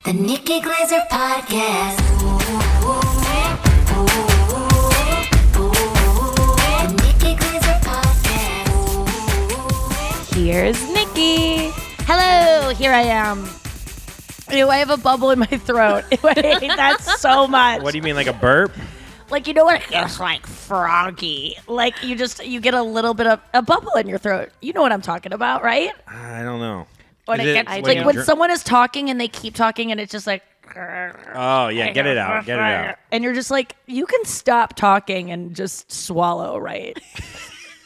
The Nikki Glaser Podcast. The Nikki Glaser Podcast. Here's Nikki. Hello, here I am. Ew, I have a bubble in my throat. Ew, I hate that so much. What do you mean, like a burp? Like, you know what? It's like froggy. Like, you get a little bit of a bubble in your throat. You know what I'm talking about, right? I don't know. When Is it it gets, when like when you someone is talking and they keep talking and it's just like, Oh, yeah, get it out. Get it out. and you're just like, you can stop talking and just swallow, right?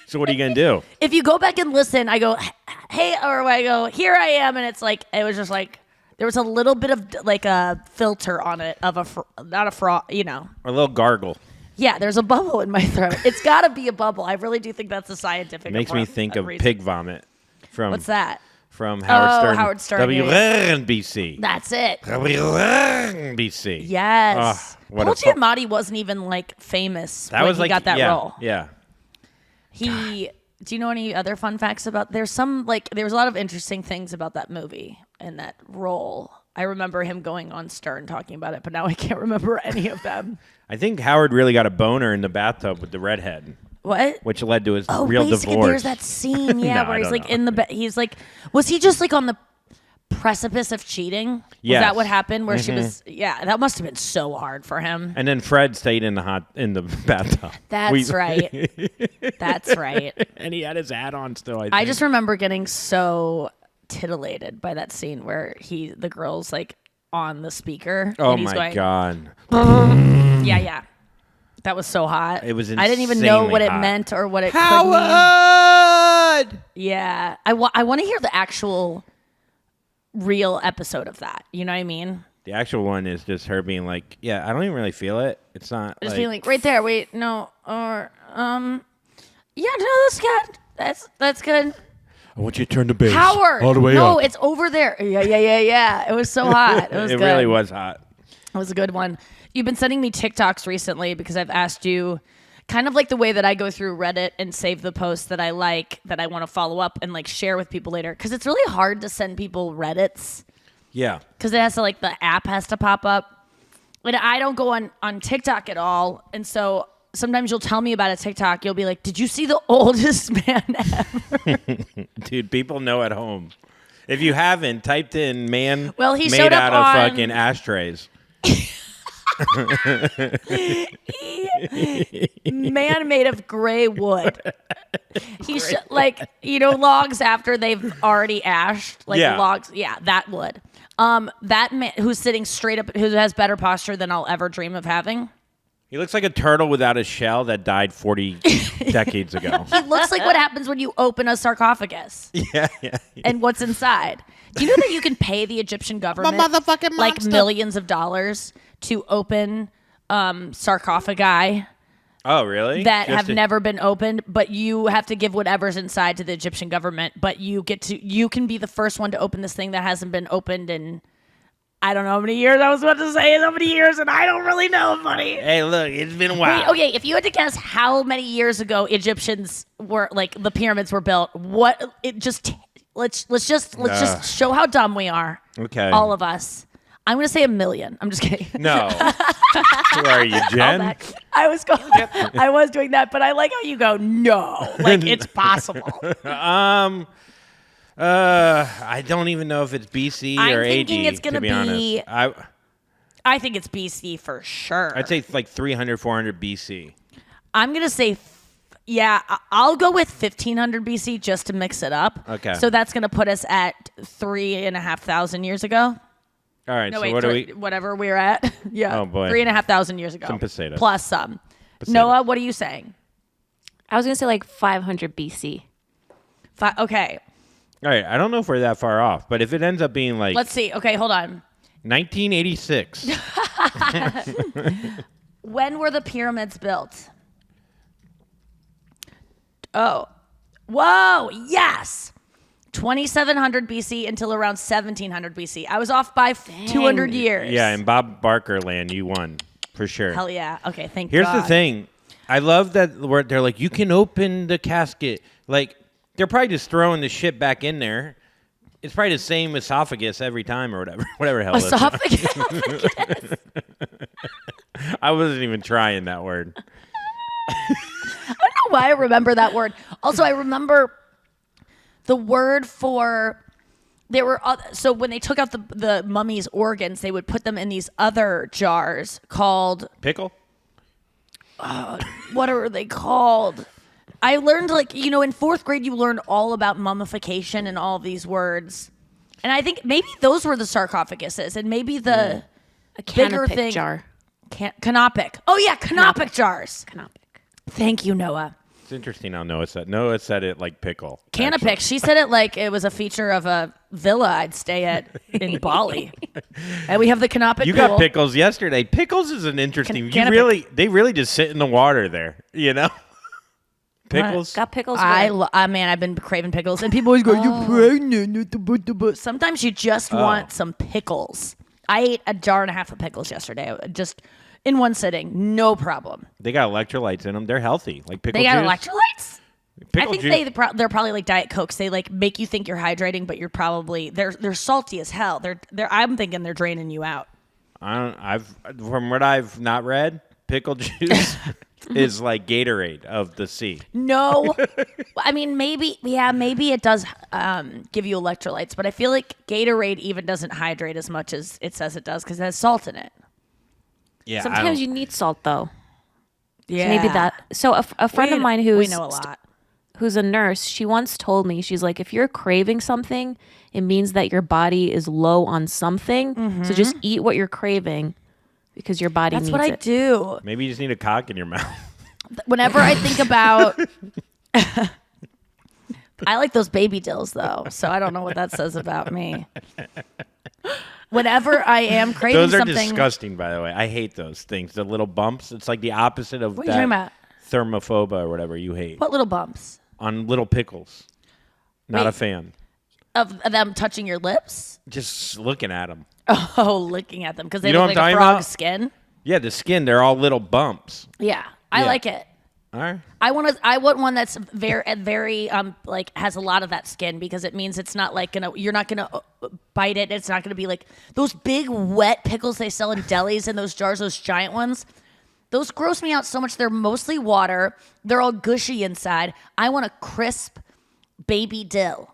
So what are you going to do? If you go back and listen, I go, hey, or I go, here I am, and it's like, it was just like, there was a little bit of like a filter on it of not a frog, you know. A little gargle. Yeah, there's a bubble in my throat. It's got to be a bubble. I really do think that's a scientific. Makes me think of reason. pig vomit. What's that? From Howard Stern. Howard Stern. WNBC. That's it. WNBC. Yes. What Paul a Giamatti wasn't even like famous when he got that role. Yeah. Do you know any other fun facts about? There was a lot of interesting things about that movie and that role. I remember him going on Stern talking about it, but now I can't remember any of them. I think Howard really got a boner in the bathtub with the redhead. What? Which led to his real basically, divorce. there's that scene, yeah, No, where I he's don't like know. in the bed. He's like, was he just like on the precipice of cheating? Yes. Was that what happened? Where she was? Yeah, that must have been so hard for him. And then Fred stayed in the bathtub. That's right. That's right. And he had his hat on still. I just remember getting so titillated by that scene where the girl's like on the speaker. Oh and he's my going, God. Yeah. That was so hot. It was I didn't even know insanely what it hot. meant or what it could Howard! mean. Yeah. I want to hear the actual real episode of that. You know what I mean? The actual one is just her being like, yeah, I don't even really feel it. It's not Just like, being like, right there, wait, no, or, yeah, no, that's good. That's good. I want you to turn the bass Howard! all the way no, up. it's over there. Yeah. It was so hot. It was It good. really was hot. It was a good one. You've been sending me TikToks recently because I've asked you kind of like the way that I go through Reddit and save the posts that I like, that I want to follow up and like share with people later. Because it's really hard to send people Reddits Yeah. because it has to like, the app has to pop up. And I don't go on TikTok at all. And so sometimes you'll tell me about a TikTok. You'll be like, did you see the oldest man ever? Dude, people know at home. If you haven't, typed in man Well, he made showed up out of on- fucking ashtrays. Man made of gray wood. He's logs after they've already ashed, like Yeah. logs. Yeah, that wood. That man who's sitting straight up, who has better posture than I'll ever dream of having. He looks like a turtle without a shell that died 40 decades ago. He looks like what happens when you open a sarcophagus. Yeah. And what's inside. Do you know that you can pay the Egyptian government motherfucking like monster. millions of dollars to open sarcophagi Oh, really? that Just have never been opened, but you have to give whatever's inside to the Egyptian government, but you can be the first one to open this thing that hasn't been opened in I don't know how many years. I was about to say how many years, and I don't really know, buddy. Hey, look, it's been a while. Wait, okay, if you had to guess how many years ago Egyptians were like the pyramids were built, let's just show how dumb we are. Okay. All of us. I'm gonna say 1 million. I'm just kidding. No. Who are you, Jen? I was doing that, but I like how you go, no. Like it's possible. I don't even know if it's BC I'm or AD, thinking it's gonna to be be- honest. I think it's BC for sure. I'd say like 300, 400 BC. I'm gonna say, I'll go with 1500 BC just to mix it up. Okay. So that's gonna put us at 3,500 years ago. All right, No, so wait, what do we... whatever we're at. Yeah. Oh, boy. 3,500 years ago. Some potatoes. Plus some. Potatoes. Noah, what are you saying? I was going to say like 500 BC. Okay. All right, I don't know if we're that far off, but if it ends up being like Let's see. Okay, hold on. 1986, When were the pyramids built? Oh. Whoa, yes. 2700 BC until around 1700 BC. I was off by 200 years. yeah, in Bob Barker land, you won for sure. Hell yeah. Okay, thank Here's God. the thing. I love that where they're like, you can open the casket. Like, they're probably just throwing the shit back in there. It's probably the same esophagus every time or whatever. Whatever hell Esophagus. I wasn't even trying that word. I don't know why I remember that word. Also, I remember the word for so when they took out the mummy's organs, they would put them in these other jars called Pickle? what are they called? I learned in fourth grade you learned all about mummification and all these words, and I think maybe those were the sarcophaguses, and maybe the A bigger canopic thing jar. canopic. Oh yeah, canopic jars. Canopic. Thank you, Noah. It's interesting how Noah said it like pickle. Canopic. She said it like it was a feature of a villa I'd stay at in Bali. And we have the canopic You pool. got pickles yesterday. Pickles is an interesting. Canopic. They really just sit in the water there. You know, pickles. Got pickles. Man, I've been craving pickles, and people always go, "You're pregnant." Sometimes you just want some pickles. I ate a jar and a half of pickles yesterday, just in one sitting, no problem. They got electrolytes in them. They're healthy, like pickle They got juice. electrolytes. Pickle I think juice. they're probably like Diet Cokes. They like make you think you're hydrating, but you're probably they're salty as hell. I'm thinking they're draining you out. From what I've not read, pickle juice is like Gatorade of the sea. No, I mean maybe it does give you electrolytes, but I feel like Gatorade even doesn't hydrate as much as it says it does because it has salt in it. Yeah, Sometimes you need salt though. Yeah, So maybe that. So a friend of mine we know a lot. who's a nurse, she once told me, she's like, if you're craving something, it means that your body is low on something. So just eat what you're craving because your body That's needs what I it. do. Maybe you just need a cock in your mouth. Whenever I think about, I like those baby dills though, so I don't know what that says about me. Whenever I am craving Those are something, disgusting, by the way. I hate those things. The little bumps. It's like the opposite of What are you talking that about? thermophobia or whatever you hate. What little bumps On little pickles. Not Wait. a fan. of them touching your lips? Just looking at them. Oh, looking at them because they You know look what like I'm a talking frog's about? skin. Yeah, the skin. They're all little bumps. Yeah, I Yeah. like it. All right. I want one that's very like has a lot of that skin because it means it's not like you're not gonna bite it. It's not gonna be like those big wet pickles they sell in delis in those jars, those giant ones. Those gross me out so much. They're mostly water. They're all gushy inside. I want a crisp baby dill.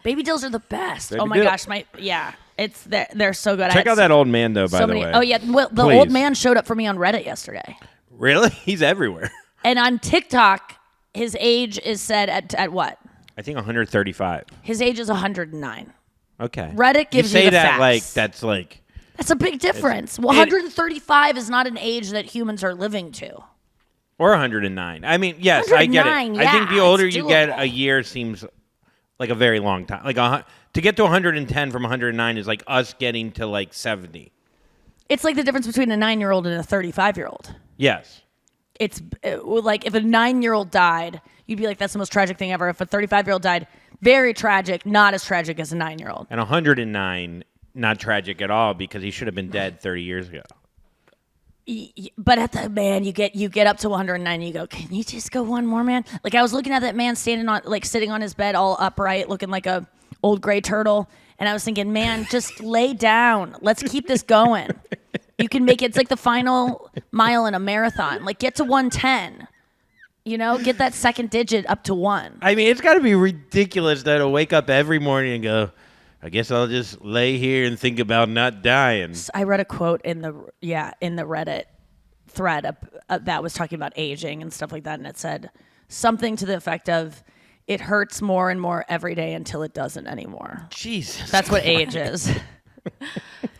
Baby dills are the best. Baby oh my dill. gosh, they're so good. Check out that old man, though, by the way. Oh yeah, well, the Please. old man showed up for me on Reddit yesterday. Really? He's everywhere. And on TikTok, his age is said at what? I think 135. His age is 109. Okay. Reddit gives you you say the that facts. like that's like That's a big difference. Well, 135 is not an age that humans are living to. or 109. I mean, yes, I get it. 109, I think the yeah, older it's you get, doable. a year seems like a very long time. Like to get to 110 from 109 is like us getting to like 70. It's like the difference between a 9-year-old and a 35-year-old. Yes. It's like if a 9-year-old died, you'd be like, that's the most tragic thing ever. If a 35-year-old died, very tragic, not as tragic as a 9-year-old. And 109, not tragic at all because he should have been dead 30 years ago. But at the man, you get up to 109 and you go, can you just go one more, man? Like I was looking at that man sitting on his bed all upright, looking like a old gray turtle. And I was thinking, man, just lay down. Let's keep this going. You can make it. It's like the final mile in a marathon. Like get to 110. Get that second digit up to 1. I mean, it's got to be ridiculous though to wake up every morning and go, I guess I'll just lay here and think about not dying. I read a quote in the Reddit thread that was talking about aging and stuff like that, and it said something to the effect of, "It hurts more and more every day until it doesn't anymore." Jesus. That's what age is.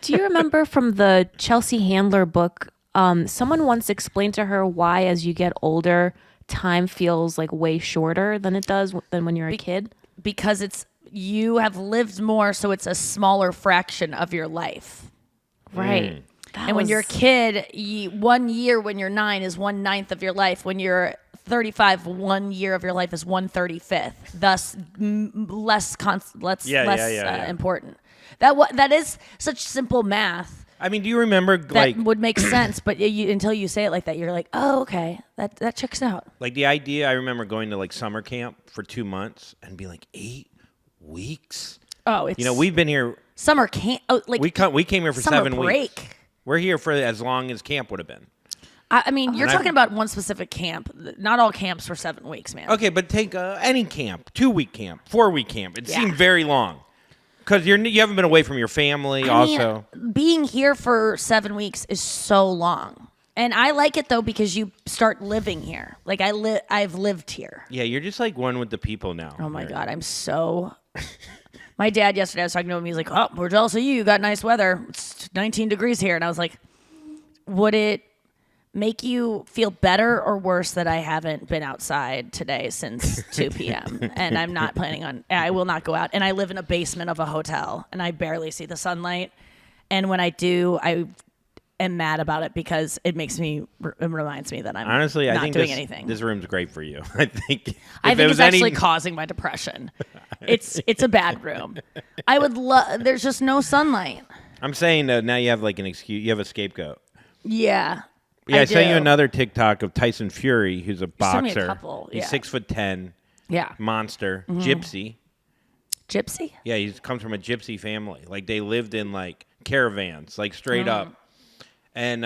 Do you remember from the Chelsea Handler book, someone once explained to her why as you get older, time feels like way shorter than it does than when you're a kid? Because you have lived more, so it's a smaller fraction of your life. Right. And when you're a kid, 1 year when you're 9 is 1/9 of your life. When you're 35, 1 year of your life is 1/35. Thus, less important. That is such simple math. I mean, do you remember That would make sense, but until you say it like that, you're like, oh, okay, that checks out. like the idea? I remember going to like summer camp for 2 months and be like 8 weeks. Oh, it's we've been here. summer camp. Oh, like We came here for summer 7 break. weeks. We're here for as long as camp would have been. I mean, you're And talking about one specific camp. Not all camps were 7 weeks, man. Okay, but take any camp, 2-week camp, 4-week camp. It Yeah. seemed very long because you haven't been away from your family. I mean, Also, being here for 7 weeks is so long, and I like it though because you start living here. Like I've lived here. yeah, you're just like one with the people now. Oh my God, I'm so. My dad yesterday, I was talking to him. He's like, "Oh, we're jealous of you. You got nice weather. It's 19 degrees here." And I was like, "Would it make you feel better or worse that I haven't been outside today since 2 p.m. and I'm not planning on? I will not go out. And I live in a basement of a hotel, and I barely see the sunlight. And when I do, I am mad about it because it makes me. It reminds me that I'm Honestly, not I think doing anything. this room's great for you. I think. I if think it it's was actually any, causing my depression. It's a bad room. I would love. There's just no sunlight. I'm saying now you have like an excuse. You have a scapegoat. Yeah. Yeah, I sent you do. another TikTok of Tyson Fury, who's a sent me a boxer. couple, He's yeah. 6'10", Yeah. monster, gypsy. Gypsy. Yeah, he comes from a gypsy family. Like they lived in like caravans, like straight up. And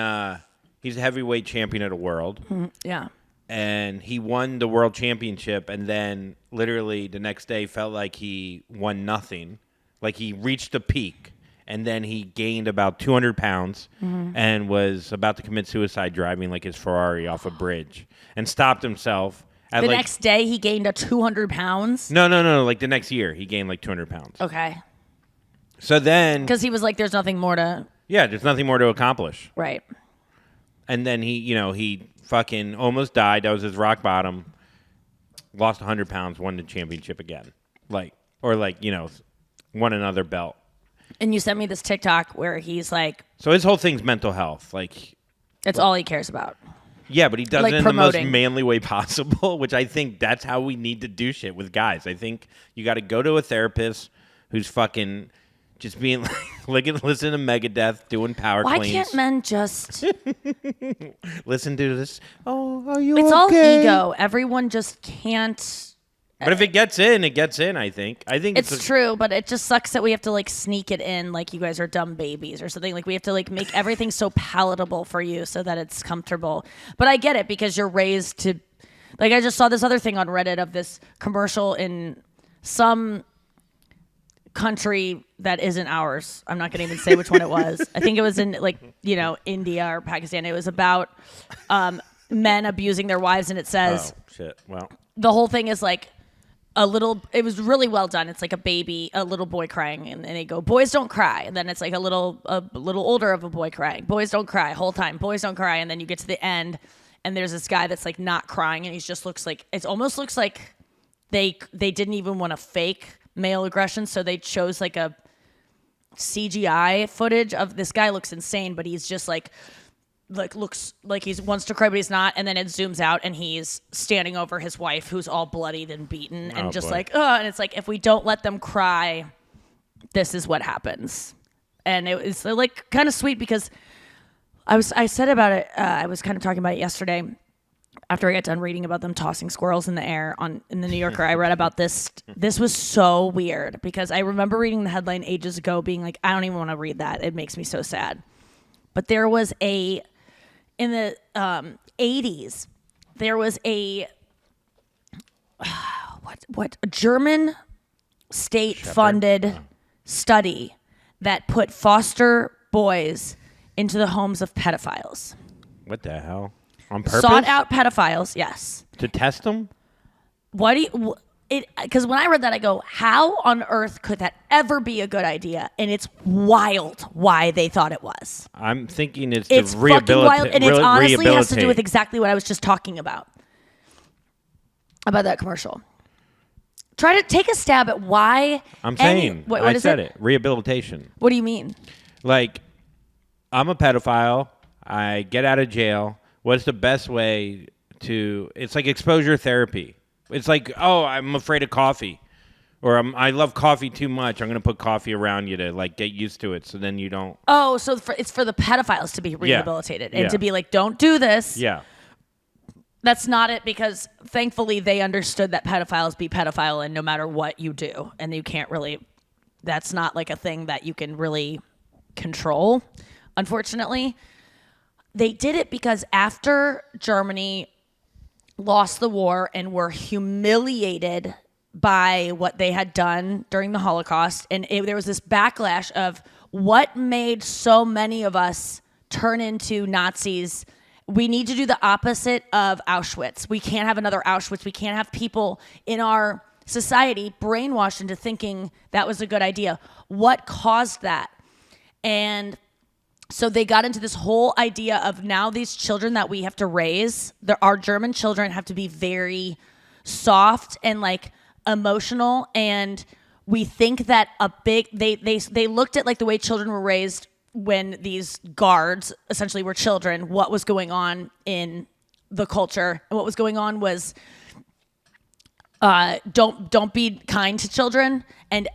he's a heavyweight champion of the world. Yeah. And he won the world championship, and then literally the next day felt like he won nothing. Like he reached the peak, and then he gained about 200 pounds and was about to commit suicide driving like his Ferrari off a bridge and stopped himself. At The like, next day, he gained 200 pounds. No. Like the next year, he gained like 200 pounds. Okay. So then, Because he was like, there's nothing more to. yeah, there's nothing more to accomplish. Right. And then he fucking almost died. That was his rock bottom. Lost 100 pounds, won the championship again. Won another belt. And you sent me this TikTok where he's like, So his whole thing's mental health. Like, it's all he cares about. yeah, but he does Like it in the most promoting. manly way possible, which I think that's how we need to do shit with guys. I think you got to go to a therapist who's fucking just being like, listen to Megadeth, doing power Why cleans. can't men just. Listen to this. Oh, are you It's okay? all ego. Everyone just can't. But if it gets in, it gets in, I think. I think It's true, but it just sucks that we have to like sneak it in like you guys are dumb babies or something. Like we have to like make everything so palatable for you so that it's comfortable. But I get it because you're raised to like I just saw this other thing on Reddit of this commercial in some country that isn't ours. I'm not going to even say which one it was. I think it was in like, India or Pakistan. It was about men abusing their wives and it says Oh, shit. Well, the whole thing is like it was really well done. It's like a little boy crying and they go, boys don't cry. And then it's like a little older of a boy crying. Boys don't cry whole time. Boys don't cry. And then you get to the end and there's this guy that's like not crying and he just looks like, it almost looks like they didn't even want to fake male aggression. So they chose like a CGI footage of this guy looks insane, but he's just like looks like he wants to cry, but he's not. And then it zooms out and he's standing over his wife who's all bloodied and beaten and just boy. like, and it's like, if we don't let them cry, this is what happens. And it was like kind of sweet because I said about it. I was kind of talking about it yesterday after I got done reading about them tossing squirrels in the air in the New Yorker. I read about this. This was so weird because I remember reading the headline ages ago being like, I don't even want to read that. It makes me so sad. But there was in the 80s, there was a German state-funded study that put foster boys into the homes of pedophiles. what the hell? On purpose? Sought out pedophiles, yes. To test them? Why do you... Because when I read that, I go, how on earth could that ever be a good idea? And it's wild why they thought it was. I'm thinking it's It's to fucking wild, and it honestly has to do with rehabilitate. exactly what I was just talking about that commercial. Try to take a stab at why. I'm saying, what I is said it. Rehabilitation. What do you mean? Like, I'm a pedophile. I get out of jail. What's the best way to... It's like exposure therapy. It's like, oh, I'm afraid of coffee. Or I love coffee too much. I'm going to put coffee around you to like get used to it so then you don't... Oh, so it's for the pedophiles to be rehabilitated and Yeah. to be like, don't do this. Yeah. That's not it, because thankfully they understood that pedophiles be pedophile and no matter what you do, and you can't really that's not like a thing that you can really control, unfortunately. They did it because after Germany lost the war and were humiliated by what they had done during the Holocaust, and there was this backlash of what made so many of us turn into Nazis. We need to do the opposite of Auschwitz. We can't have another Auschwitz. We can't have people in our society brainwashed into thinking that was a good idea. What caused that? And so they got into this whole idea of now these children that we have to raise, our German children have to be very soft and like emotional. And we think that they looked at like the way children were raised when these guards essentially were children, what was going on in the culture. And what was going on was don't be kind to children and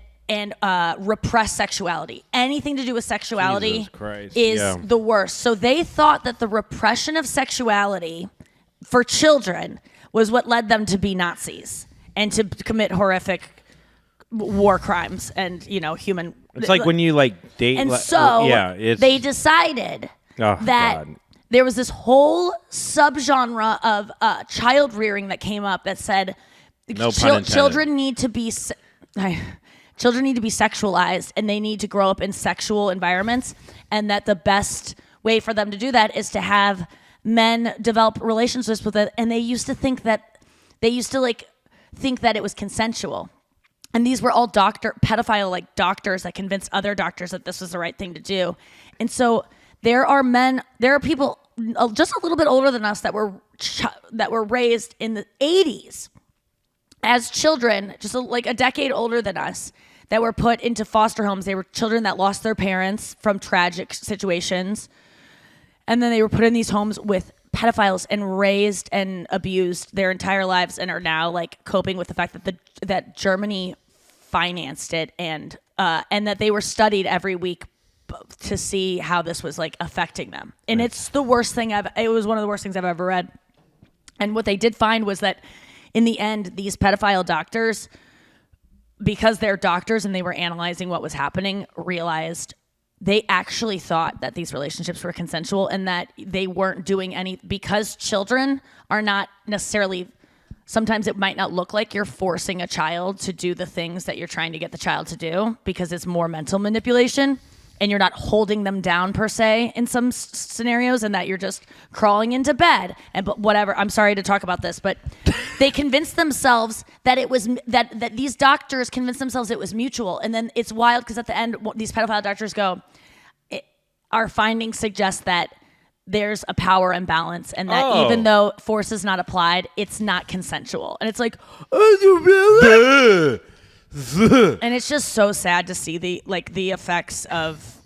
repress sexuality. Anything to do with sexuality is the worst. So they thought that the repression of sexuality for children was what led them to be Nazis and to commit horrific war crimes and, human. It's like when you like date. And they decided that there was this whole subgenre of child rearing that came up that said children need to be children need to be sexualized and they need to grow up in sexual environments, and that the best way for them to do that is to have men develop relationships with it. And they used to think that it was consensual. And these were all pedophile doctors that convinced other doctors that this was the right thing to do. And so there are people just a little bit older than us that were raised in the 80s as children, just like a decade older than us, that were put into foster homes. They were children that lost their parents from tragic situations. And then they were put in these homes with pedophiles and raised and abused their entire lives, and are now like coping with the fact that Germany financed it and that they were studied every week to see how this was like affecting them. And it's the worst thing it was one of the worst things I've ever read. And what they did find was that in the end, these pedophile doctors, because they're doctors and they were analyzing what was happening, realized they actually thought that these relationships were consensual and that they weren't doing because children are not necessarily, sometimes it might not look like you're forcing a child to do the things that you're trying to get the child to do, because it's more mental manipulation and you're not holding them down per se in some scenarios, and that you're just crawling into bed but whatever. I'm sorry to talk about this, but they convinced themselves that it was that these doctors convinced themselves it was mutual. And then it's wild because at the end, these pedophile doctors go, our findings suggest that there's a power imbalance, and that even though force is not applied, it's not consensual. And it's like, and it's just so sad to see the effects of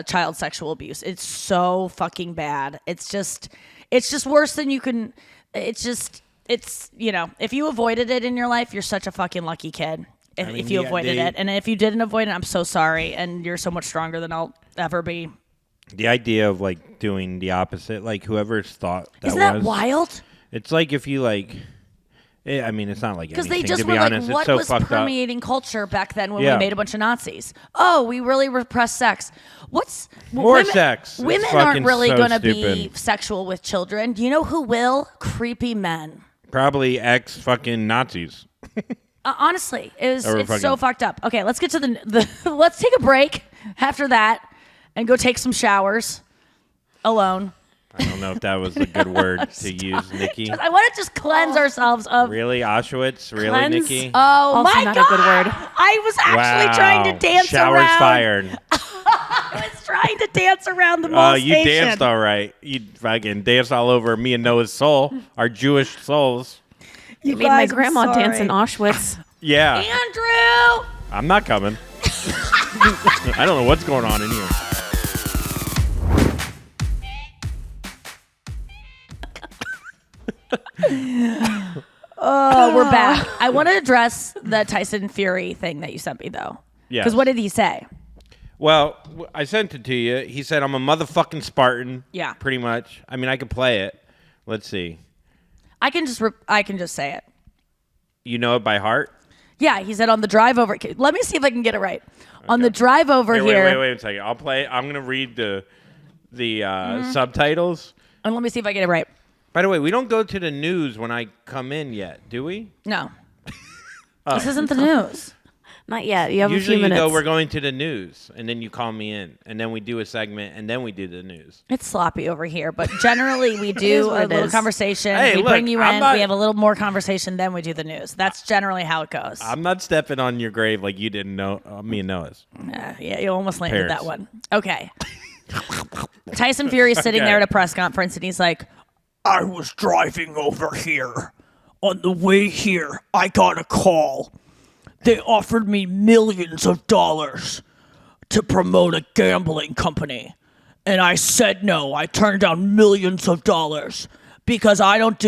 child sexual abuse. It's so fucking bad. It's just worse than you can. It's if you avoided it in your life, you're such a fucking lucky kid. If you avoided it, and if you didn't avoid it, I'm so sorry, and you're so much stronger than I'll ever be. The idea of like doing the opposite, like whoever's thought that isn't that wild? It's like if you like. I mean, it's not like anything, because they just to be were honest. like, what was permeating culture back then when we made a bunch of Nazis? Oh, we really repressed sex. Sex? Women aren't really going to be sexual with children. Do you know who will? Creepy men. Probably fucking Nazis. Honestly, it's so fucked up. Okay, let's get to the let's take a break after that and go take some showers alone. I don't know if that was a good word to use, Nikki. I want to just cleanse ourselves of... Really? Auschwitz? Really, Nikki? Oh, also my not God. A good word. I was actually trying to dance Showers around. fired. I was trying to dance around the molestation. You danced all right. You fucking danced all over me and Noah's soul, our Jewish souls. You made my grandma dance in Auschwitz. Yeah. Andrew! I'm not coming. I don't know what's going on in here. Oh, we're back. I want to address the Tyson Fury thing that you sent me, though. Yeah. Because what did he say? Well, I sent it to you. He said, I'm a motherfucking Spartan. Yeah. Pretty much. I mean, I could play it. Let's see. I can just say it. You know it by heart? Yeah, he said on the drive over. Let me see if I can get it right. On the drive over here. Wait a second. I'm gonna read the subtitles. And let me see if I get it right. By the way, we don't go to the news when I come in yet, do we? No. This isn't the news. Not yet. You have Usually a few minutes. we're going to the news, and then you call me in, and then we do a segment, and then we do the news. It's sloppy over here, but generally we do a little conversation. Hey, we look, bring you I'm in. not- We have a little more conversation, then we do the news. That's generally how it goes. I'm not stepping on your grave like you didn't know me and Noah's. Yeah, you almost landed Parents. that one. Okay. Tyson Fury is sitting Okay. there at a press conference, and he's like, I was driving over here. On the way here, I got a call. They offered me millions of dollars to promote a gambling company. And I said no. I turned down millions of dollars because I don't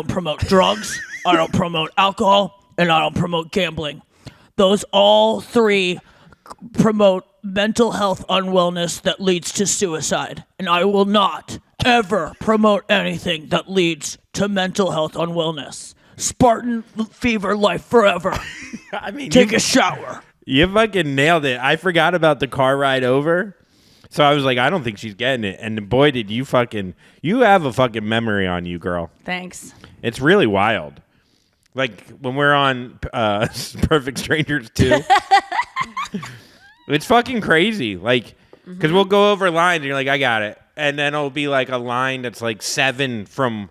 promote drugs, I don't promote alcohol, and I don't promote gambling. Those all three promote mental health unwellness that leads to suicide. And I will not ever promote anything that leads to mental health unwellness. Spartan fever life forever. I mean, Take a shower. you fucking nailed it. I forgot about the car ride over. So I was like, I don't think she's getting it. And boy, did you have a fucking memory on you, girl. thanks. It's really wild. Like when we're on Perfect Strangers 2. It's fucking crazy. Like, because we'll go over lines and you're like, I got it. And then it'll be like a line that's like 7 from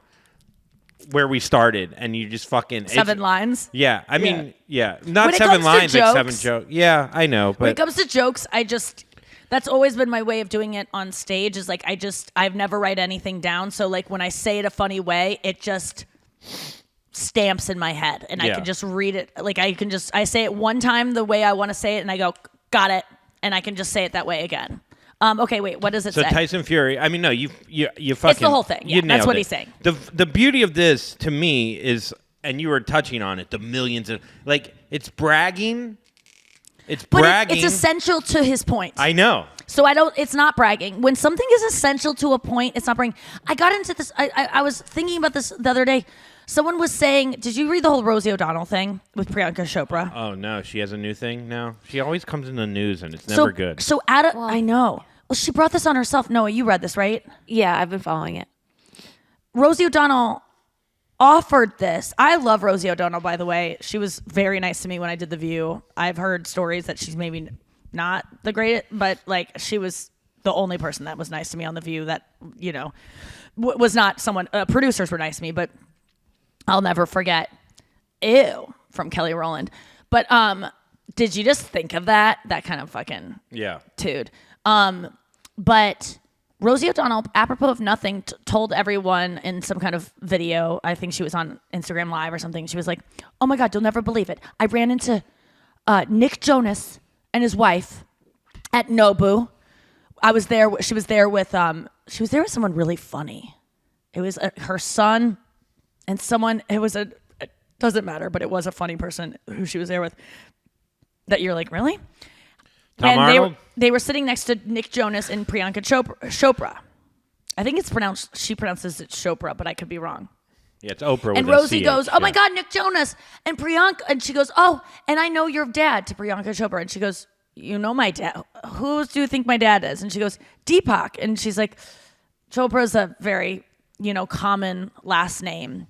where we started. And you just fucking... 7 lines. Yeah. I mean, yeah. Not When it 7 comes to lines, like 7 jokes- jokes. Yeah, I know. When it But comes to jokes, that's always been my way of doing it on stage is like, I've never write anything down. So like when I say it a funny way, it just stamps in my head and I Yeah. can just read it. Like I say it one time the way I want to say it and I go, got it. And I can just say it that way again. Okay, wait, what does it so say? Tyson Fury, I mean, no, you fucking... It's the whole thing. Yeah, you that's nailed what it. he's saying. The beauty of this, to me, is, and you were touching on it, the millions of... Like, it's bragging. It's But bragging. it's essential to his point. I know. So it's not bragging. When something is essential to a point, it's not bragging. I got into this, I was thinking about this the other day. Someone was saying, did you read the whole Rosie O'Donnell thing with Priyanka Chopra? Oh, no, she has a new thing now? She always comes in the news, and it's never good. So I know. Well, she brought this on herself. Noah, you read this, right? Yeah, I've been following it. Rosie O'Donnell offered this. I love Rosie O'Donnell, by the way. She was very nice to me when I did The View. I've heard stories that she's maybe not the greatest, but like she was the only person that was nice to me on The View that, you know, was not someone, producers were nice to me, but I'll never forget, ew, from Kelly Rowland. But did you just think of that? That kind of fucking Yeah. dude. But Rosie O'Donnell, apropos of nothing, told everyone in some kind of video, I think she was on Instagram Live or something, she was like, oh my God, you'll never believe it. I ran into Nick Jonas and his wife at Nobu. I was there, she was there with someone really funny. It was her son and someone, it doesn't matter, but it was a funny person who she was there with that you're like, really? Tom Arnold? They were sitting next to Nick Jonas and Priyanka Chopra. I think she pronounces it Chopra, but I could be wrong. Yeah, it's Oprah And with a Rosie CH, goes, oh my yeah. God, Nick Jonas and Priyanka. And she goes, oh, and I know your dad, to Priyanka Chopra. And she goes, you know my dad. Who do you think my dad is? And she goes, Deepak. And she's like, Chopra's a very, common last name.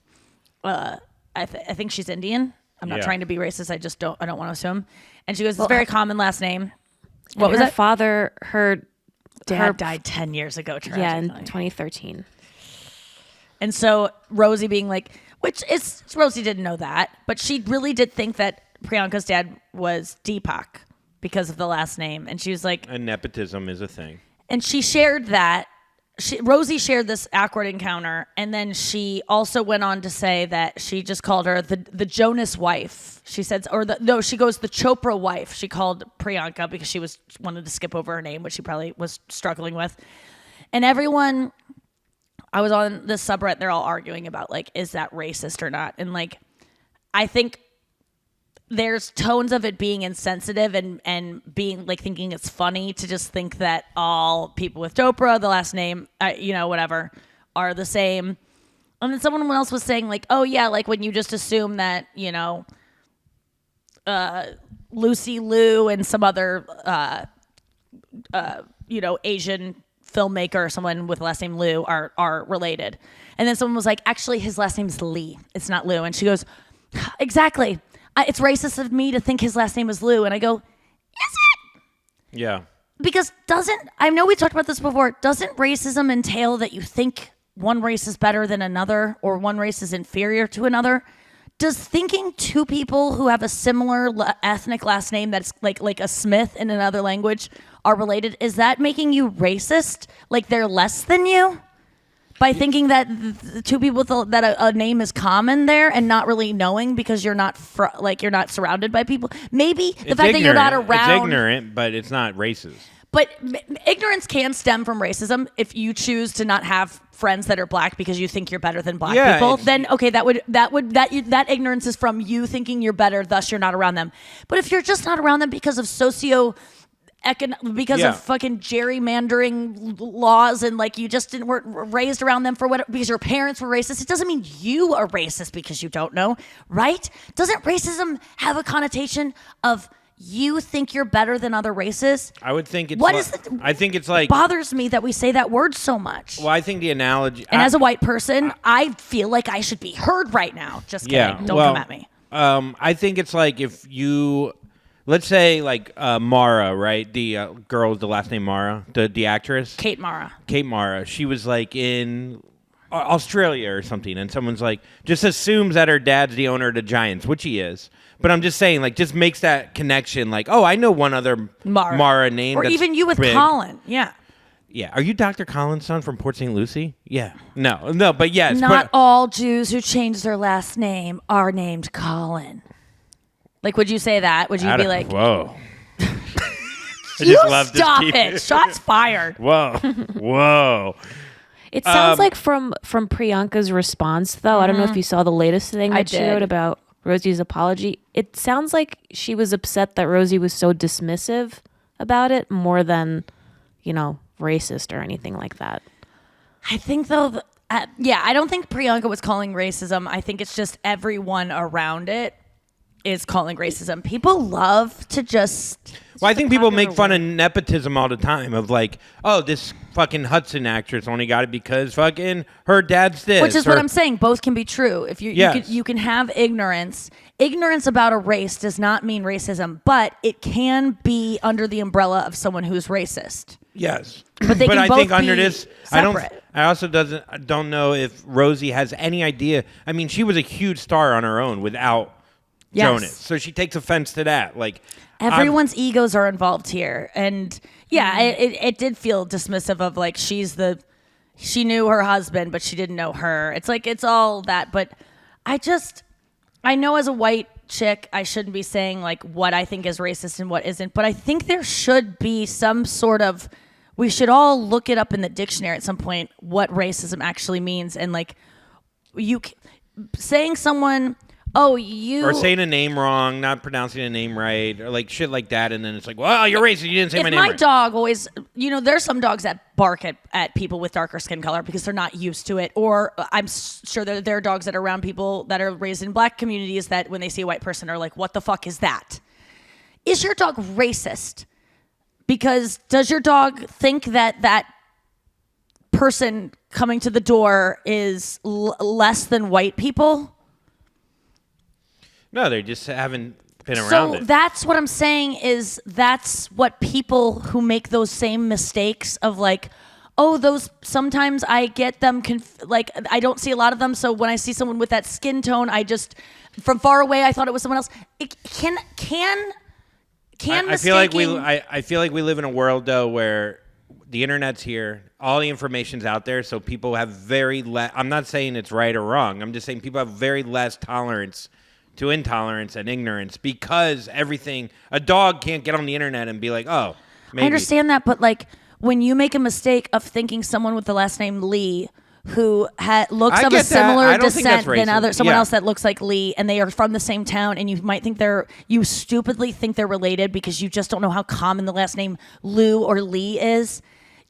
I think she's Indian. I'm not Yeah. trying to be racist. I don't want to assume. And she goes, it's a very common last name. What And was her that? father, her Dad died 10 years ago. Yeah, in tragically. 2013. And so Rosie being like, Rosie didn't know that, but she really did think that Priyanka's dad was Deepak because of the last name. And she was like, And nepotism is a thing. and she shared that. Rosie shared this awkward encounter, and then she also went on to say that she just called her the Jonas wife. She said, she goes the Chopra wife. She called Priyanka because she wanted to skip over her name, which she probably was struggling with. And everyone, I was on this subreddit, they're all arguing about like, is that racist or not? And like, I think there's tones of it being insensitive and being like thinking it's funny to just think that all people with Chopra, the last name, whatever, are the same. And then someone else was saying like, oh yeah, like when you just assume that, Lucy Liu and some other Asian filmmaker or someone with the last name Liu are related. And then someone was like, actually, his last name's Lee. It's not Liu. And she goes, exactly. It's racist of me to think his last name is Liu. And I go, is it? Yeah. Because I know we talked about this before, doesn't racism entail that you think one race is better than another or one race is inferior to another? Does thinking two people who have a similar ethnic last name that's like a Smith in another language are related, is that making you racist? Like they're less than you? By thinking that the two people that a name is common there and not really knowing because you're not you're not surrounded by people. Maybe the fact that you're not around. It's ignorant, but it's not racist. But ignorance can stem from racism if you choose to not have friends that are black because you think you're better than black people. Then okay, that ignorance is from you thinking you're better, thus you're not around them. But if you're just not around them because of because of fucking gerrymandering laws and like you just weren't raised around them because your parents were racist, it doesn't mean you are racist because you don't know, right? Doesn't racism have a connotation of you think you're better than other races? I would think it's. I think it's like bothers me that we say that word so much. Well, I think the analogy. And as a white person, I feel like I should be heard right now. Just kidding. Yeah, Don't come at me. I think it's like if you, let's say like Mara, right? The girl with the last name Mara, the actress. Kate Mara. She was like in Australia or something, and someone's like just assumes that her dad's the owner of the Giants, which he is. But I'm just saying, like, just makes that connection. Like, oh, I know one other Mara name. Or even you with big. Colin. Yeah. Yeah. Are you Dr. Colin's son from Port St. Lucie? Yeah. No, but yes. Not all Jews who change their last name are named Colin. Like, would you say that? Would you be like, whoa. Stop it. Shots fired. Whoa. It sounds like from Priyanka's response, though. I don't know if you saw the latest thing that she wrote about Rosie's apology. It sounds like she was upset that Rosie was so dismissive about it more than, racist or anything like that. I think, though, I don't think Priyanka was calling racism. I think it's just everyone around it is calling racism. People love to just... Well, I think people make fun of nepotism all the time of like, oh, this fucking Hudson actress only got it because fucking her dad's this. Which is what I'm saying. Both can be true. If you can have ignorance. Ignorance about a race does not mean racism, but it can be under the umbrella of someone who's racist. Yes. But they can I both think be under this, separate. I also don't know if Rosie has any idea. I mean, she was a huge star on her own without Jonas. So she takes offense to that. Like everyone's egos are involved here. And it did feel dismissive of like she knew her husband, but she didn't know her. It's like it's all that. But I know as a white chick, I shouldn't be saying like what I think is racist and what isn't. But I think there should be some sort of, we should all look it up in the dictionary at some point, what racism actually means. And like saying someone... or saying a name wrong, not pronouncing a name right, or like shit like that, and then it's like, well, you're racist, you didn't say my name right. My dog always, there's some dogs that bark at people with darker skin color because they're not used to it, or I'm sure there are dogs that are around people that are raised in black communities that when they see a white person are like, what the fuck is that? Is your dog racist? Because does your dog think that person coming to the door is less than white people? No, they just haven't been around it. So that's what I'm saying is that's what people who make those same mistakes of like, those sometimes I get them like I don't see a lot of them. So when I see someone with that skin tone, I just from far away I thought it was someone else. It can I feel like we live in a world though where the internet's here, all the information's out there, so people have very less. I'm not saying it's right or wrong. I'm just saying people have very less tolerance to intolerance and ignorance because a dog can't get on the internet and be like, oh, maybe. I understand that, but like when you make a mistake of thinking someone with the last name Lee who looks of a similar descent than someone else that looks like Lee and they are from the same town and you might think you stupidly think they're related because you just don't know how common the last name Lou or Lee is.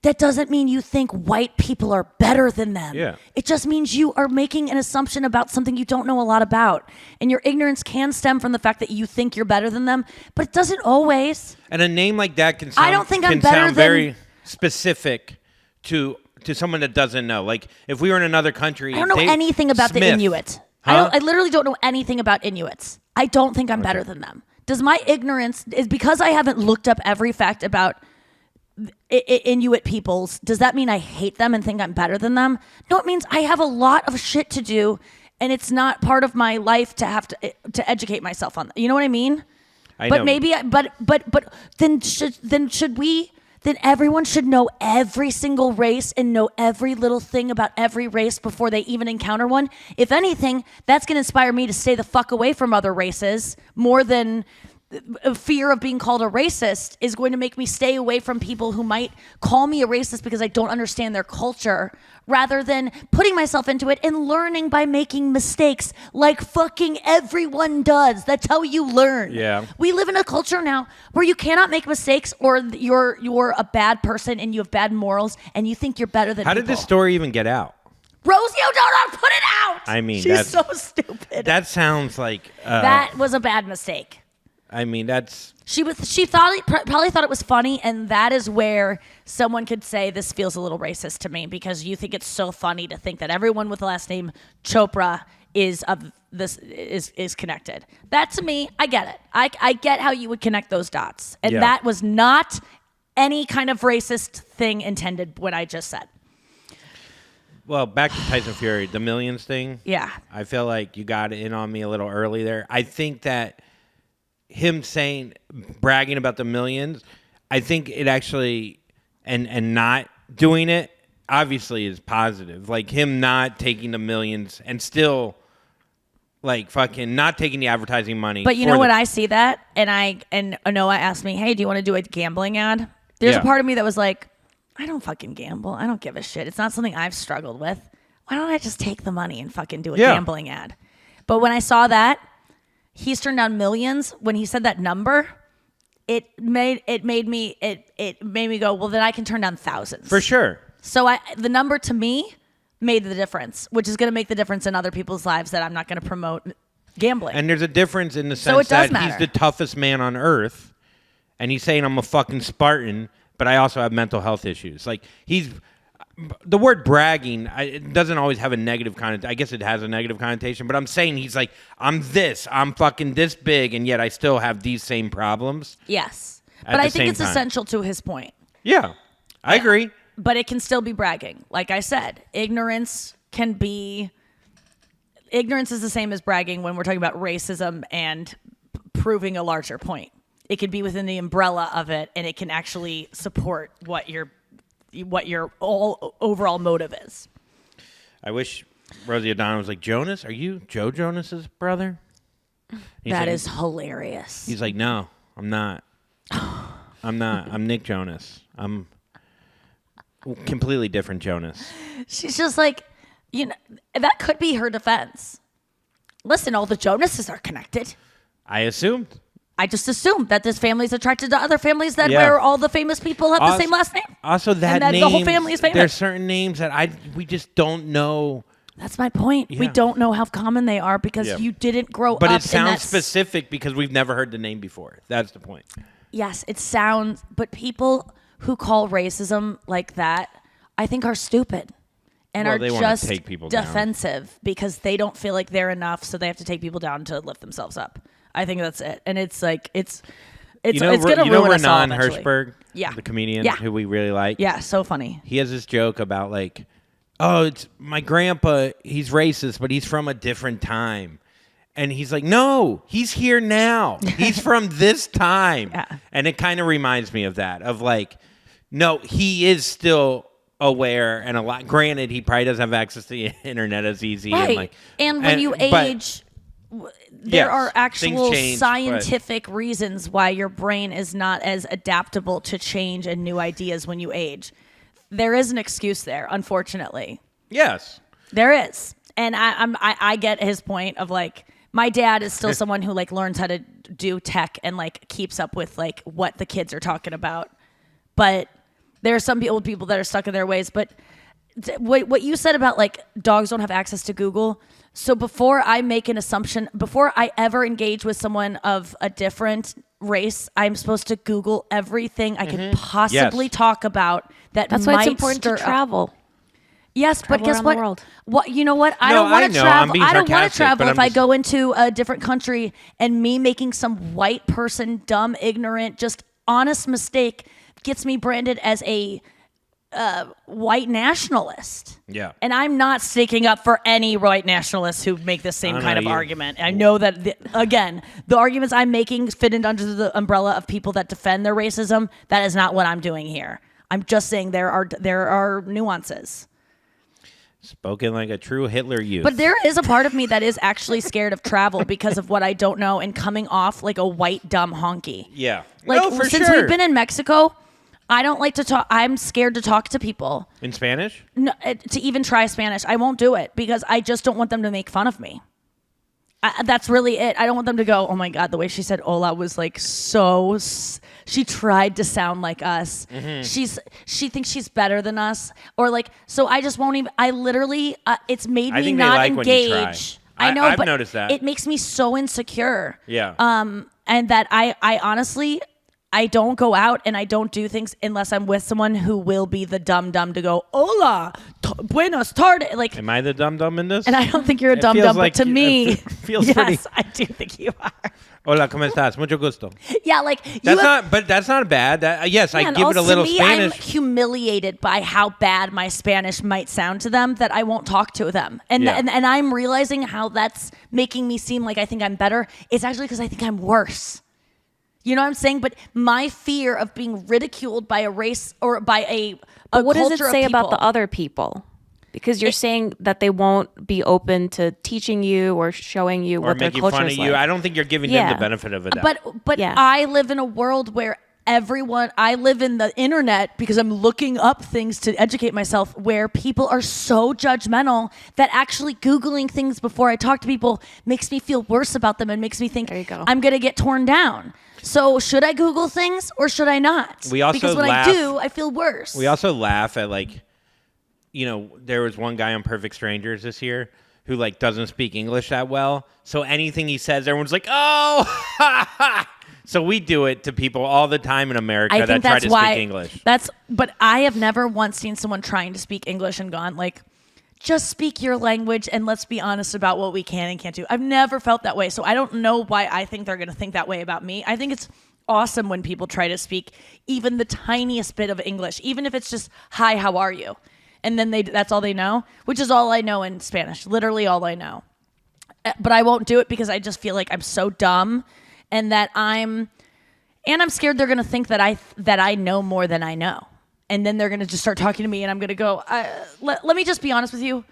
that doesn't mean you think white people are better than them. Yeah. It just means you are making an assumption about something you don't know a lot about. And your ignorance can stem from the fact that you think you're better than them, but it doesn't always. And a name like that can sound, I don't think I'm can better sound than- very specific to someone that doesn't know. Like if we were in another country, I don't know anything about the Smith. Inuit. Huh? I literally don't know anything about Inuits. I don't think I'm better than them. Does my ignorance, is because I haven't looked up every fact about Inuit peoples, does that mean I hate them and think I'm better than them? No, it means I have a lot of shit to do, and it's not part of my life to have to educate myself on. You know what I mean? I But know. maybe, but then everyone should know every single race and know every little thing about every race before they even encounter one. If anything, that's going to inspire me to stay the fuck away from other races more than a fear of being called a racist is going to make me stay away from people who might call me a racist because I don't understand their culture, rather than putting myself into it and learning by making mistakes like fucking everyone does. That's how you learn. Yeah. We live in a culture now where you cannot make mistakes or you're a bad person and you have bad morals and you think you're better than How people. did this story even get out? Rosie O'Donnell put it out. I mean, she's that's- so stupid. That sounds like That was a bad mistake. I mean, that's She probably thought it was funny, and that is where someone could say this feels a little racist to me because you think it's so funny to think that everyone with the last name Chopra is connected. That to me, I get it. I get how you would connect those dots, and Yeah. that was not any kind of racist thing intended. What I just said. well, back to Tyson Fury, the millions thing. Yeah. I feel like you got in on me a little early there. I think that him bragging about the millions, I think it actually, and not doing it, obviously is positive. Like him not taking the millions and still, like fucking not taking the advertising money. But you know what? I see that, and Noah asked me, "Hey, do you want to do a gambling ad?" There's Yeah. a part of me that was like, "I don't fucking gamble. I don't give a shit. It's not something I've struggled with. Why don't I just take the money and fucking do a Yeah. gambling ad?" But when I saw that he's turned down millions, when he said that number, it made me go, well, then I can turn down thousands For sure. So the number to me made the difference, which is going to make the difference in other people's lives that I'm not going to promote gambling. And there's a difference in the So sense it does that he's matter. the toughest man on earth, and he's saying I'm a fucking Spartan, but I also have mental health issues. Like the word bragging, it doesn't always have a negative connotation. I guess it has a negative connotation, but I'm saying he's like, I'm fucking this big, and yet I still have these same problems. Yes. At But I the think same it's time. essential to his point. Yeah, I agree. But it can still be bragging. Like I said, ignorance is the same as bragging when we're talking about racism and proving a larger point. It could be within the umbrella of it, and it can actually support what your overall motive is. I wish Rosie O'Donnell was like, Jonas, are you Joe Jonas's brother? That is hilarious. He's like, no, I'm not. I'm not. I'm Nick Jonas. I'm completely different Jonas. She's just like, that could be her defense. Listen, all the Jonases are connected. I assumed. I just assumed that this family's attracted to other families that Yeah. where all the famous people have the same last name. Also, that and name. the whole family is famous. There's certain names that we just don't know. That's my point. We Yeah. don't know how common they are because Yeah. you didn't grow But up it in sounds that specific because we've never heard the name before. That's the point. Yes, it sounds, but people who call racism like that, I think are stupid and Well, are they wanna just take people down. defensive because they don't feel like they're enough, so they have to take people down to lift themselves up. I think that's it. And it's like it's going to ruin us all Renan eventually. Hirschberg, Yeah. the comedian Yeah. who we really like. Yeah, so funny. He has this joke about like, oh, it's my grandpa. He's racist, but he's from a different time. And he's like, no, he's here now. He's from this time. Yeah. And it kind of reminds me of that, of like, no, he is still aware and a lot. Granted, he probably doesn't have access to the internet as easy. Right. And, like, and when you but- age, there Yes, are actual things change, scientific reasons why your brain is not as adaptable to change and new ideas when you age. There is an excuse there, unfortunately. Yes. There is. And I get his point of like, my dad is still someone who like learns how to do tech and like keeps up with like what the kids are talking about. But There are some people that are stuck in their ways, but what you said about like dogs don't have access to Google. So before I make an assumption, before I ever engage with someone of a different race, I'm supposed to Google everything I could possibly talk about. That's why it's important to travel. Yes, but guess around what? the world. What you know? What I No, don't want I to know. travel. I'm being I don't want to sarcastic, travel but if I'm I just- go into a different country and me making some white person, dumb, ignorant, just honest mistake gets me branded as a white nationalist. Yeah. And I'm not sticking up for any white nationalists who make the same I don't kind know, of you- argument. I know that again, the arguments I'm making fit in under the umbrella of people that defend their racism. That is not what I'm doing here. I'm just saying there are nuances. Spoken like a true Hitler youth. But there is a part of me that is actually scared of travel because of what I don't know and coming off like a white dumb honky. yeah. Like no, for since sure. we've been in Mexico, I don't like to talk. I'm scared to talk to people. In Spanish? No, to even try Spanish. I won't do it because I just don't want them to make fun of me. That's really it. I don't want them to go, oh my God, the way she said hola was like so, she tried to sound like us. She thinks she's better than us. Or like, so I just won't even, I literally, it's made I me think they not like when you try. engage. I know, I've but noticed that. it makes me so insecure. Yeah. And that I honestly, I don't go out and I don't do things unless I'm with someone who will be the dumb to go, hola, buenos tardes. Like, Am I the dum-dum in this? and I don't think you're a It dumb, feels but like to you- me, it feels yes, pretty- I do think you are. Hola, ¿cómo estás? Mucho gusto. Yeah, like That's not bad. Yes, I Man, give it a little to me, Spanish. I'm humiliated by how bad my Spanish might sound to them that I won't talk to them, and Yeah. and I'm realizing how that's making me seem like I think I'm better. It's actually because I think I'm worse. You know what I'm saying? But my fear of being ridiculed by a race or by a But what does it culture of say about people- the other people? Because you're saying that they won't be open to teaching you or showing you or what their making culture fun of is you. like. I don't think you're giving them Yeah. the benefit of a doubt. But Yeah. I live in a world where I live in the internet because I'm looking up things to educate myself where people are so judgmental that actually Googling things before I talk to people makes me feel worse about them and makes me think There you go. I'm going to get torn down. So should I Google things or should I not? We also because when laugh- I do, I feel worse. We also laugh at there was one guy on Perfect Strangers this year who doesn't speak English that well. So anything he says, everyone's like, oh, So we do it to people all the time in America I that think try that's to why speak English. But I have never once seen someone trying to speak English and gone like, just speak your language and let's be honest about what we can and can't do. I've never felt that way. So I don't know why I think they're going to think that way about me. I think it's awesome when people try to speak even the tiniest bit of English, even if it's just, hi, how are you? And then that's all they know, which is all I know in Spanish, literally all I know. But I won't do it because I just feel like I'm so dumb and that I'm scared they're going to think that I know more than I know. And then they're going to just start talking to me and I'm going to go, let me just be honest with you.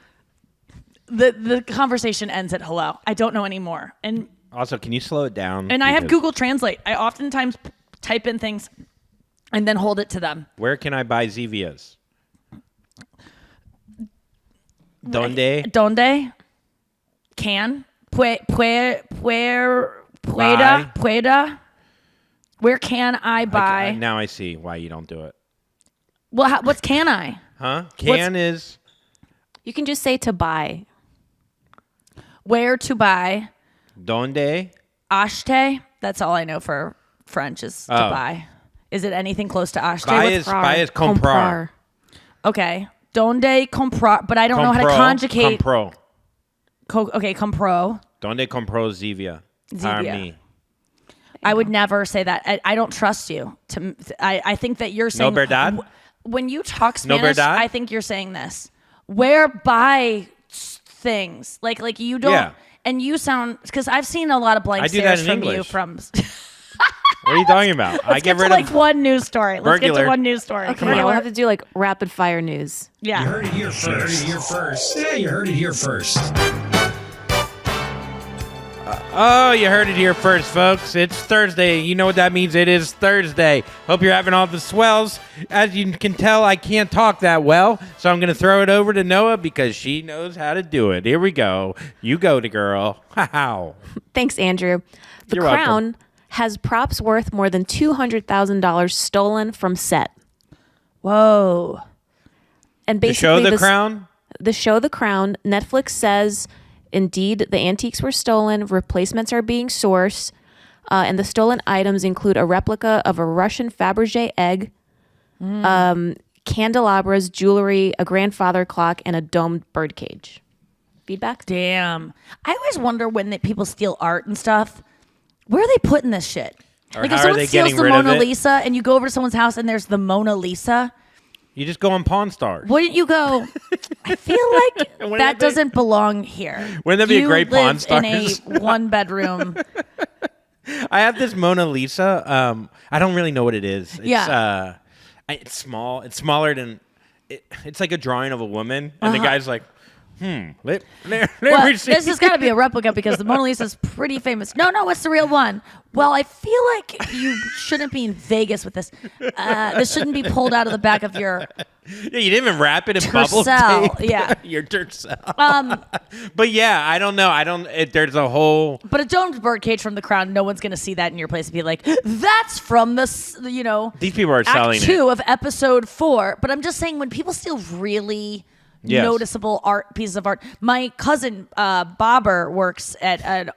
The conversation ends at hello. I don't know anymore. And Also, can you slow it down? I have Because Google Translate. I oftentimes type in things and then hold it to them. Where can I buy Zevias? Donde? Donde? Can? Pueda? Where can I buy? Now I see why you don't do it. Well, what's can I? Huh? Can is... You can just say to buy. Where to buy? Donde? Acheter? That's all I know for French is to Oh. buy. Is it anything close to acheter? Buy is comprar. Okay. Donde comprar? But I don't know how to conjugate. Compro. Okay, compro. Donde compró Zevia? Para Zevia. mí. I would never say that. I don't trust you. I think that you're saying... verdad? When you talk No Spanish, verdad? I think you're saying this. Where buy things. Like you don't... Yeah. And you sound... Because I've seen a lot of blank I do that stares in from you English. from... What are you talking about? I Let's get get rid to of... one news story. Let's get Burglar. to one news story. Okay, yeah, we'll have to do rapid fire news. Yeah. You heard it here first. Yeah, you heard it here first. Oh, you heard it here first, folks. It's Thursday. You know what that means. It is Thursday. Hope you're having all the swells. As you can tell, I can't talk that well, so I'm going to throw it over to Noah because she knows how to do it. Here we go. You go to girl. How? Thanks, Andrew. The You're Crown welcome. has props worth more than $200,000 stolen from set. Whoa. And The basically, show The Crown? The show The Crown. Netflix says, indeed, the antiques were stolen. Replacements are being sourced. And the stolen items include a replica of a Russian Fabergé egg, candelabras, jewelry, a grandfather clock, and a domed birdcage. Feedback? Damn. I always wonder when people steal art and stuff, where are they putting this shit? Or Like how if are someone they steals getting the rid of Mona it? Lisa and you go over to someone's house and there's the Mona Lisa, You just go on Pawn Stars. wouldn't you go, I feel like Wouldn't that that be- doesn't belong here. Wouldn't that be a You great Pawn live in a Stars? 1-bedroom. I have this Mona Lisa. I don't really know what it is. It's, Yeah. It's small. It's smaller than. It's like a drawing of a woman, and the guy's like, let Well, me see. this has got to be a replica because the Mona Lisa is pretty famous. No, what's the real one? Well, I feel like you shouldn't be in Vegas with this. This shouldn't be pulled out of the back of your Yeah, you didn't even wrap it in bubble tercel. tape. Yeah. Your tercel. But yeah, I don't know. There's a whole. But a domed birdcage from The Crown, no one's going to see that in your place and be like, that's from the, These people are selling Act it. 2 of episode 4. But I'm just saying, when people steal really Yes. noticeable pieces of art. My cousin Bobber works at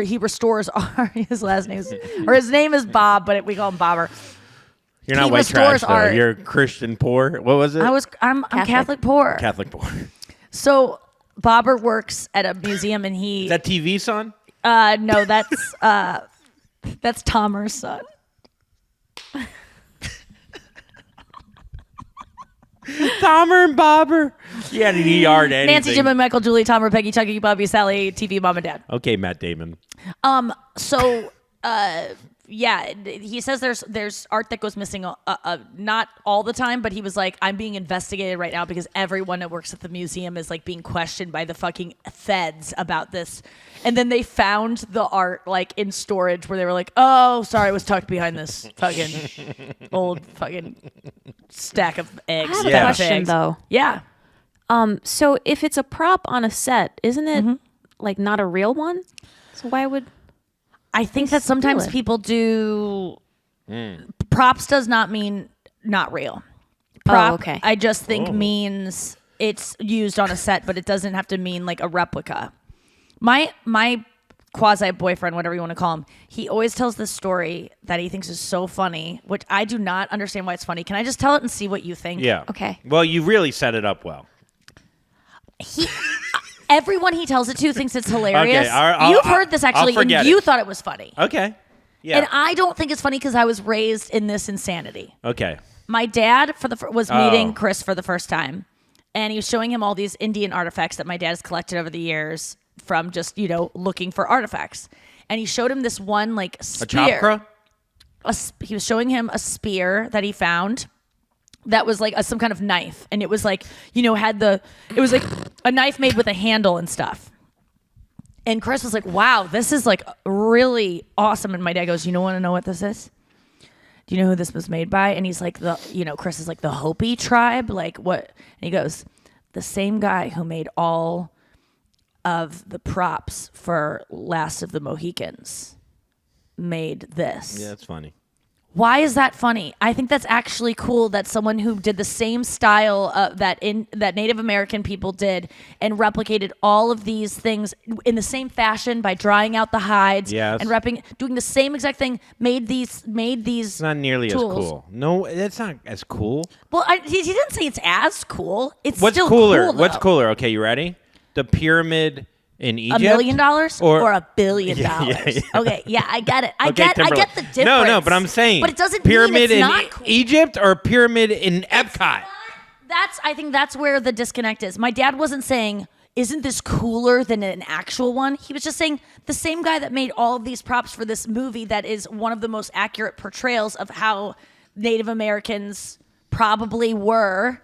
he restores art. His name is Bob, but we call him Bobber. You're not he white trash, restores though. art. You're Christian poor. What was it? I'm Catholic poor. Catholic poor. So Bobber works at a museum, and he Is that TV, son? no, that's Tomer's son. Tomer and Bobber. Yeah, did he art anything? Nancy, Jim, and Michael, Julie, Tomer, Peggy, Chucky, Bobby, Sally, TV, Mom, and Dad. Okay, Matt Damon. So, yeah, he says there's art that goes missing, not all the time, but he was like, I'm being investigated right now because everyone that works at the museum is like being questioned by the fucking feds about this. And then they found the art like in storage where they were like, oh, sorry, it was tucked behind this fucking old fucking stack of eggs. I have a Yeah. question, Eggs. though. Yeah. So if it's a prop on a set, isn't it like not a real one? So why would... I think that sometimes it. people do. Props does not mean not real. Prop, okay. I just think means it's used on a set, but it doesn't have to mean like a replica. My quasi boyfriend, whatever you want to call him, he always tells this story that he thinks is so funny, which I do not understand why it's funny. Can I just tell it and see what you think? Yeah. Okay. Well, you really set it up well. Everyone he tells it to thinks it's hilarious. Okay, You've heard this actually, and forget you it. thought it was funny. Okay. Yeah. And I don't think it's funny because I was raised in this insanity. Okay. My dad was meeting Oh. Chris for the first time, and he was showing him all these Indian artifacts that my dad has collected over the years from just looking for artifacts. And he showed him this one like A spear. chakra? He was showing him a spear that he found that was like some kind of knife, and it was like it was like a knife made with a handle and stuff. And Chris was like, wow, this is like really awesome. And my dad goes, want to know what this is? Do you know who this was made by? And he's like, Chris is like, the Hopi tribe? Like what? And he goes, the same guy who made all of the props for Last of the Mohicans made this. Yeah, that's funny. Why is that funny? I think that's actually cool that someone who did the same style that Native American people did and replicated all of these things in the same fashion by drying out the hides Yes. and doing the same exact thing, made these It's not nearly tools. as cool. No, that's not as cool. Well, he didn't say it's as cool. It's What's still cooler? Cool, What's though. cooler? Okay, you ready? The pyramid in Egypt? $1 million or $1 billion? Yeah. Okay, yeah, I get it. I Okay, get the Timberlake. difference. No, but I'm saying. But it doesn't pyramid mean it's in not cool. Egypt or pyramid in Epcot. I think that's where the disconnect is. My dad wasn't saying, isn't this cooler than an actual one? He was just saying the same guy that made all of these props for this movie that is one of the most accurate portrayals of how Native Americans probably were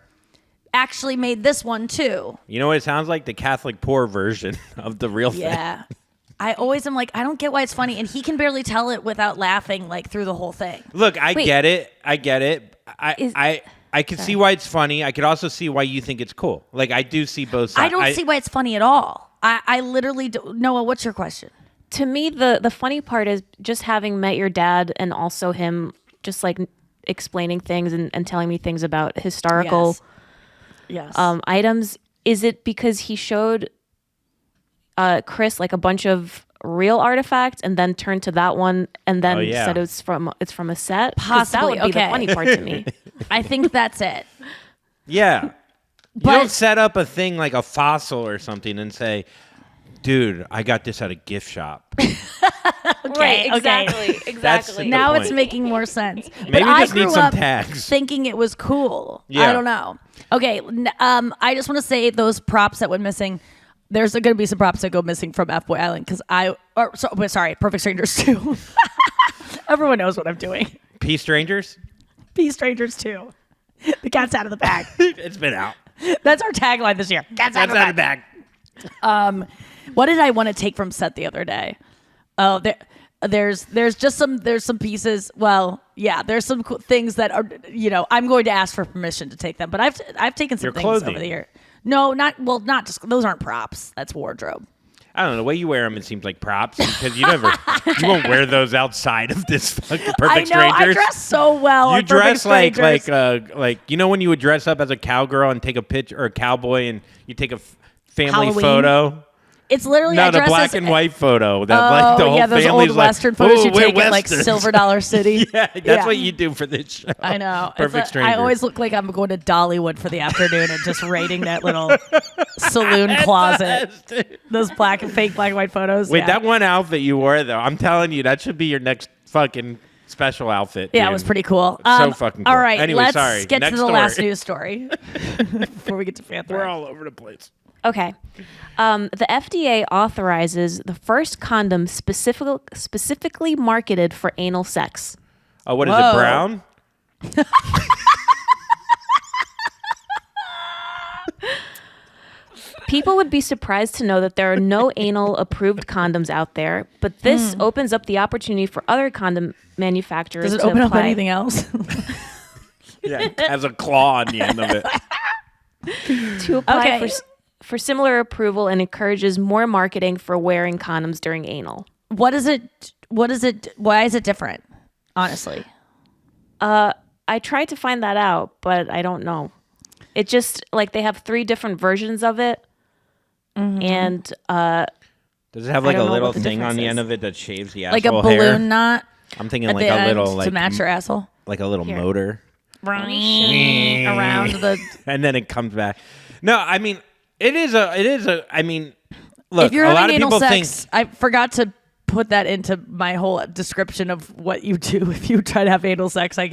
actually made this one too. You know what it sounds like? The Catholic poor version of the real thing. Yeah. I always am like, I don't get why it's funny. And he can barely tell it without laughing like through the whole thing. Look, I Wait. get it. Is- I can see why it's funny. I could also see why you think it's cool. Like, I do see both sides. I don't see why it's funny at all. I literally don't. Noah, what's your question? To me, the funny part is just having met your dad and also him just like explaining things and telling me things about historical Yes. items. Is it because he showed Chris like a bunch of real artifacts and then turned to that one and then said it's from a set? 'Cause that Possibly, would be okay. the funny part to me. I think that's it. Yeah. But- You don't set up a thing like a fossil or something and say, dude, I got this at a gift shop. Okay, Exactly. Now point. it's making more sense. Maybe but we I just need grew some up tags. thinking it was cool. Yeah. I don't know. Okay, I just want to say those props that went missing. There's going to be some props that go missing from F-Boy Island because sorry, Perfect Strangers 2. Everyone knows what I'm doing. Peace Strangers? Peace Strangers 2. The cat's out of the bag. It's been out. That's our tagline this year. Cat's out of the bag. What did I want to take from set the other day? Oh, there's some pieces. Well, yeah, there's some cool things that are, I'm going to ask for permission to take them, but I've taken some Your things clothing. over the year. No, not just those aren't props. That's wardrobe. I don't know. The way you wear them, it seems like props because you won't wear those outside of this fucking Perfect I know. Strangers. I dress so well. You on Perfect dress like Strangers. when you would dress up as a cowgirl and take a picture or a cowboy and you take a family Halloween. photo. It's literally No, I the dress black as, and white photo. That Oh, the whole yeah, those family's old like, Western photos you we're take at like Westerns. Silver Dollar City. Yeah, that's what you do for this show. I know. Perfect I Strangers. always look like I'm going to Dollywood for the afternoon and just raiding that little saloon closet. Those fake black and white photos. Wait, yeah. that one outfit you wore though, I'm telling you, that should be your next fucking special outfit. Yeah, dude. it was pretty cool. So fucking cool. All right, Anyway, let's sorry. get Next to the last story. news story before we get to Fanthrax. We're all over the place. Okay. The FDA authorizes the first condom specifically marketed for anal sex. Oh, what is Whoa. it, brown? People would be surprised to know that there are no anal approved condoms out there, but this opens up the opportunity for other condom manufacturers Does it to open up apply. anything else? Yeah, it has a claw on the end of it. to apply Okay. for similar approval and encourages more marketing for wearing condoms during anal. What is it? Why is it different? Honestly. I tried to find that out, but I don't know. It just like they have 3 different versions of it. And Does it have like a don't know little what the thing on difference the is. end of it that shaves the Like a asshole balloon hair? knot I'm thinking at like the a end little like to match your asshole. like a little Here. motor, Around the. and then it comes back. No, I mean it is a. I mean, look, If you're a lot having of anal people think. sex, I forgot to put that into my whole description of what you do if you try to have anal sex. Why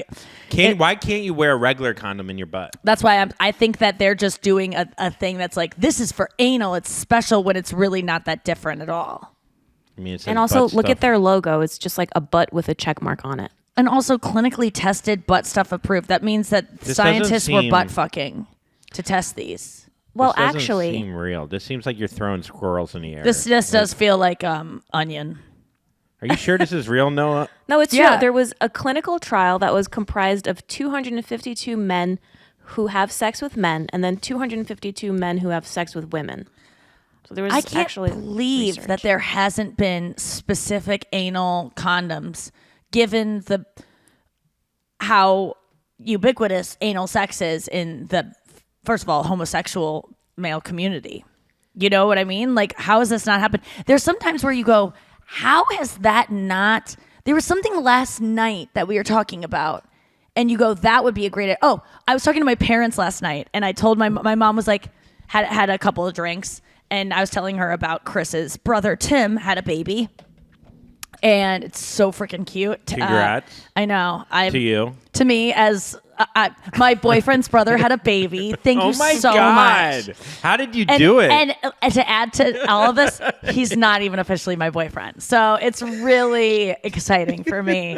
can't you wear a regular condom in your butt? That's why I think that they're just doing a thing that's like, this is for anal. It's special when it's really not that different at all. I mean, it says and also butt look stuff. at their logo. It's just like a butt with a check mark on it. And also clinically tested butt stuff approved. That means that This scientists doesn't were seem- butt fucking to test these. Well, This doesn't actually, seem real. This seems like you're throwing squirrels in the air. This does feel like onion. Are you sure this is real, Noah? no, it's Yeah. true. There was a clinical trial that was comprised of 252 men who have sex with men and then 252 men who have sex with women. So there was I can't actually believe research. that there hasn't been specific anal condoms given how ubiquitous anal sex is in the, first of all, homosexual male community. You know what I mean? Like, how has this not happened? There's sometimes where you go, how has that not? There was something last night that we were talking about, and you go, that would be a great. Oh, I was talking to my parents last night, and I told my mom was like, had a couple of drinks, and I was telling her about Chris's brother Tim had a baby, and it's so freaking cute. Congrats. I know. To you. To me, as my boyfriend's brother had a baby. Thank Oh you my so God. much. How did you do it? And to add to all of this, he's not even officially my boyfriend. So it's really exciting for me,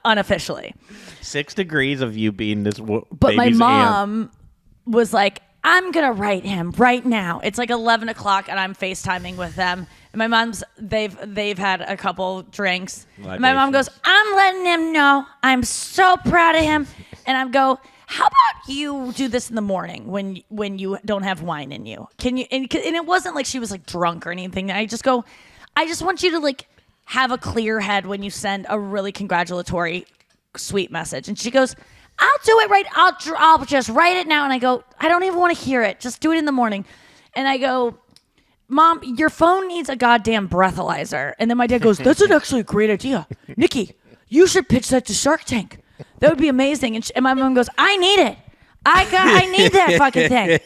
unofficially. 6 degrees of you being this But my baby's mom was like, I'm going to write him right now. It's like 11 o'clock and I'm FaceTiming with them. And my mom's, they've had a couple drinks. And my mom goes, I'm letting him know. I'm so proud of him. And I go, how about you do this in the morning when you don't have wine in you? Can you? And it wasn't like she was like drunk or anything. I just go, I just want you to like have a clear head when you send a really congratulatory sweet message. And she goes, I'll do it right. I'll just write it now. And I go, I don't even want to hear it. Just do it in the morning. And I go, Mom, your phone needs a goddamn breathalyzer. And then my dad goes, that's actually a great idea. Nikki, you should pitch that to Shark Tank. That would be amazing. And my mom goes, I need it. I need that fucking thing.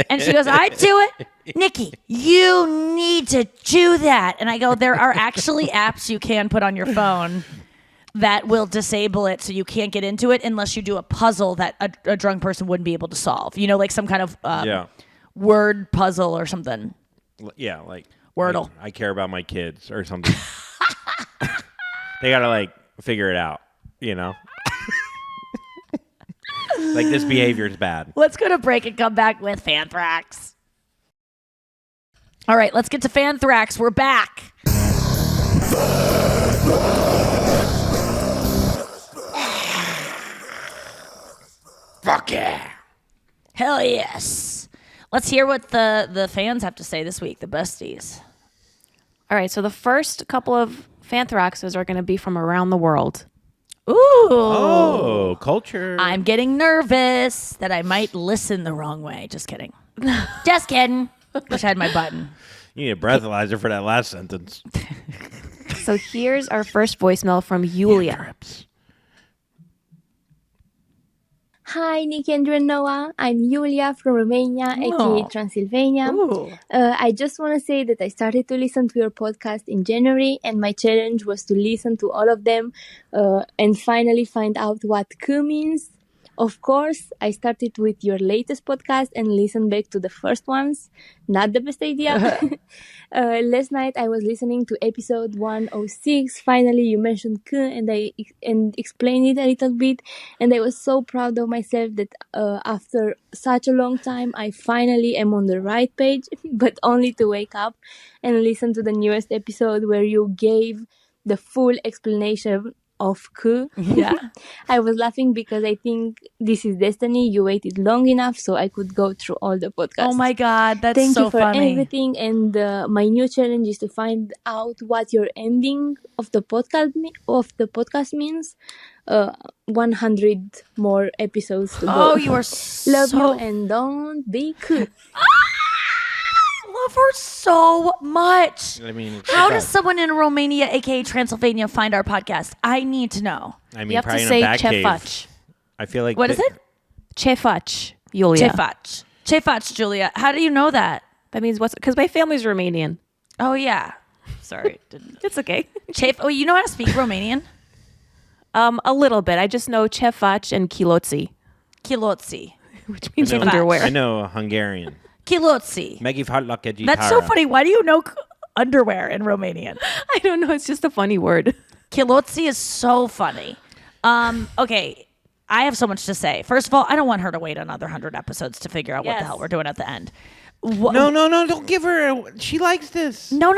And she goes, I do it. Nikki, you need to do that. And I go, there are actually apps you can put on your phone that will disable it so you can't get into it unless you do a puzzle that a drunk person wouldn't be able to solve. You know, like some kind of word puzzle or something. Yeah, like Wordle. I care about my kids or something. They gotta like figure it out, you know? Like this behavior is bad. Let's go to break and come back with Fanthrax. All right, let's get to Fanthrax. We're back. Fuck yeah. Hell yes. Let's hear what the fans have to say this week, the besties. All right, so the first couple of Fanthraxes are going to be from around the world. Ooh. Oh, culture. I'm getting nervous that I might listen the wrong way. Just kidding. Just kidding. Wish I had my button. You need a breathalyzer for that last sentence. So here's our first voicemail from Iulia. Hi, Nikki, Andrew, and Noah. I'm Iulia from Romania, aka Transylvania. I just want to say that I started to listen to your podcast in January, and my challenge was to listen to all of them and finally find out what "k" means. Of course, I started with your latest podcast and listened back to the first ones. Not the best idea. Last night I was listening to episode 106. Finally, you mentioned "k" and explained it a little bit. And I was so proud of myself that after such a long time, I finally am on the right page, but only to wake up and listen to the newest episode where you gave the full explanation of "k." Yeah. I was laughing because I think this is destiny. You waited long enough so I could go through all the podcasts. Oh my God, that's Thank so you for funny. everything. And my new challenge is to find out what your ending of the podcast means. 100 more episodes to go. Oh, you are so... Love you and don't be cool. love her so much. I mean, How does someone in Romania, aka Transylvania, find our podcast? I need to know. I mean, You have probably to in say a back ce cave. faci. I feel like What is it? Ce faci, Iulia. Ce faci, Julia. How do you know that? That means what's... Because my family's Romanian. Oh, yeah. Sorry. It's okay. Oh, you know how to speak Romanian? A little bit. I just know ce faci and kilotsi, Kilotsi. which means Ce faci. underwear. I know Hungarian. Kilotsi. That's so funny. Why do you know underwear in Romanian? I don't know. It's just a funny word. Kilotsi is so funny. Okay. I have so much to say. First of all, I don't want her to wait another 100 episodes to figure out what the Yes. hell we're doing at the end. No, don't give her. She likes this. No.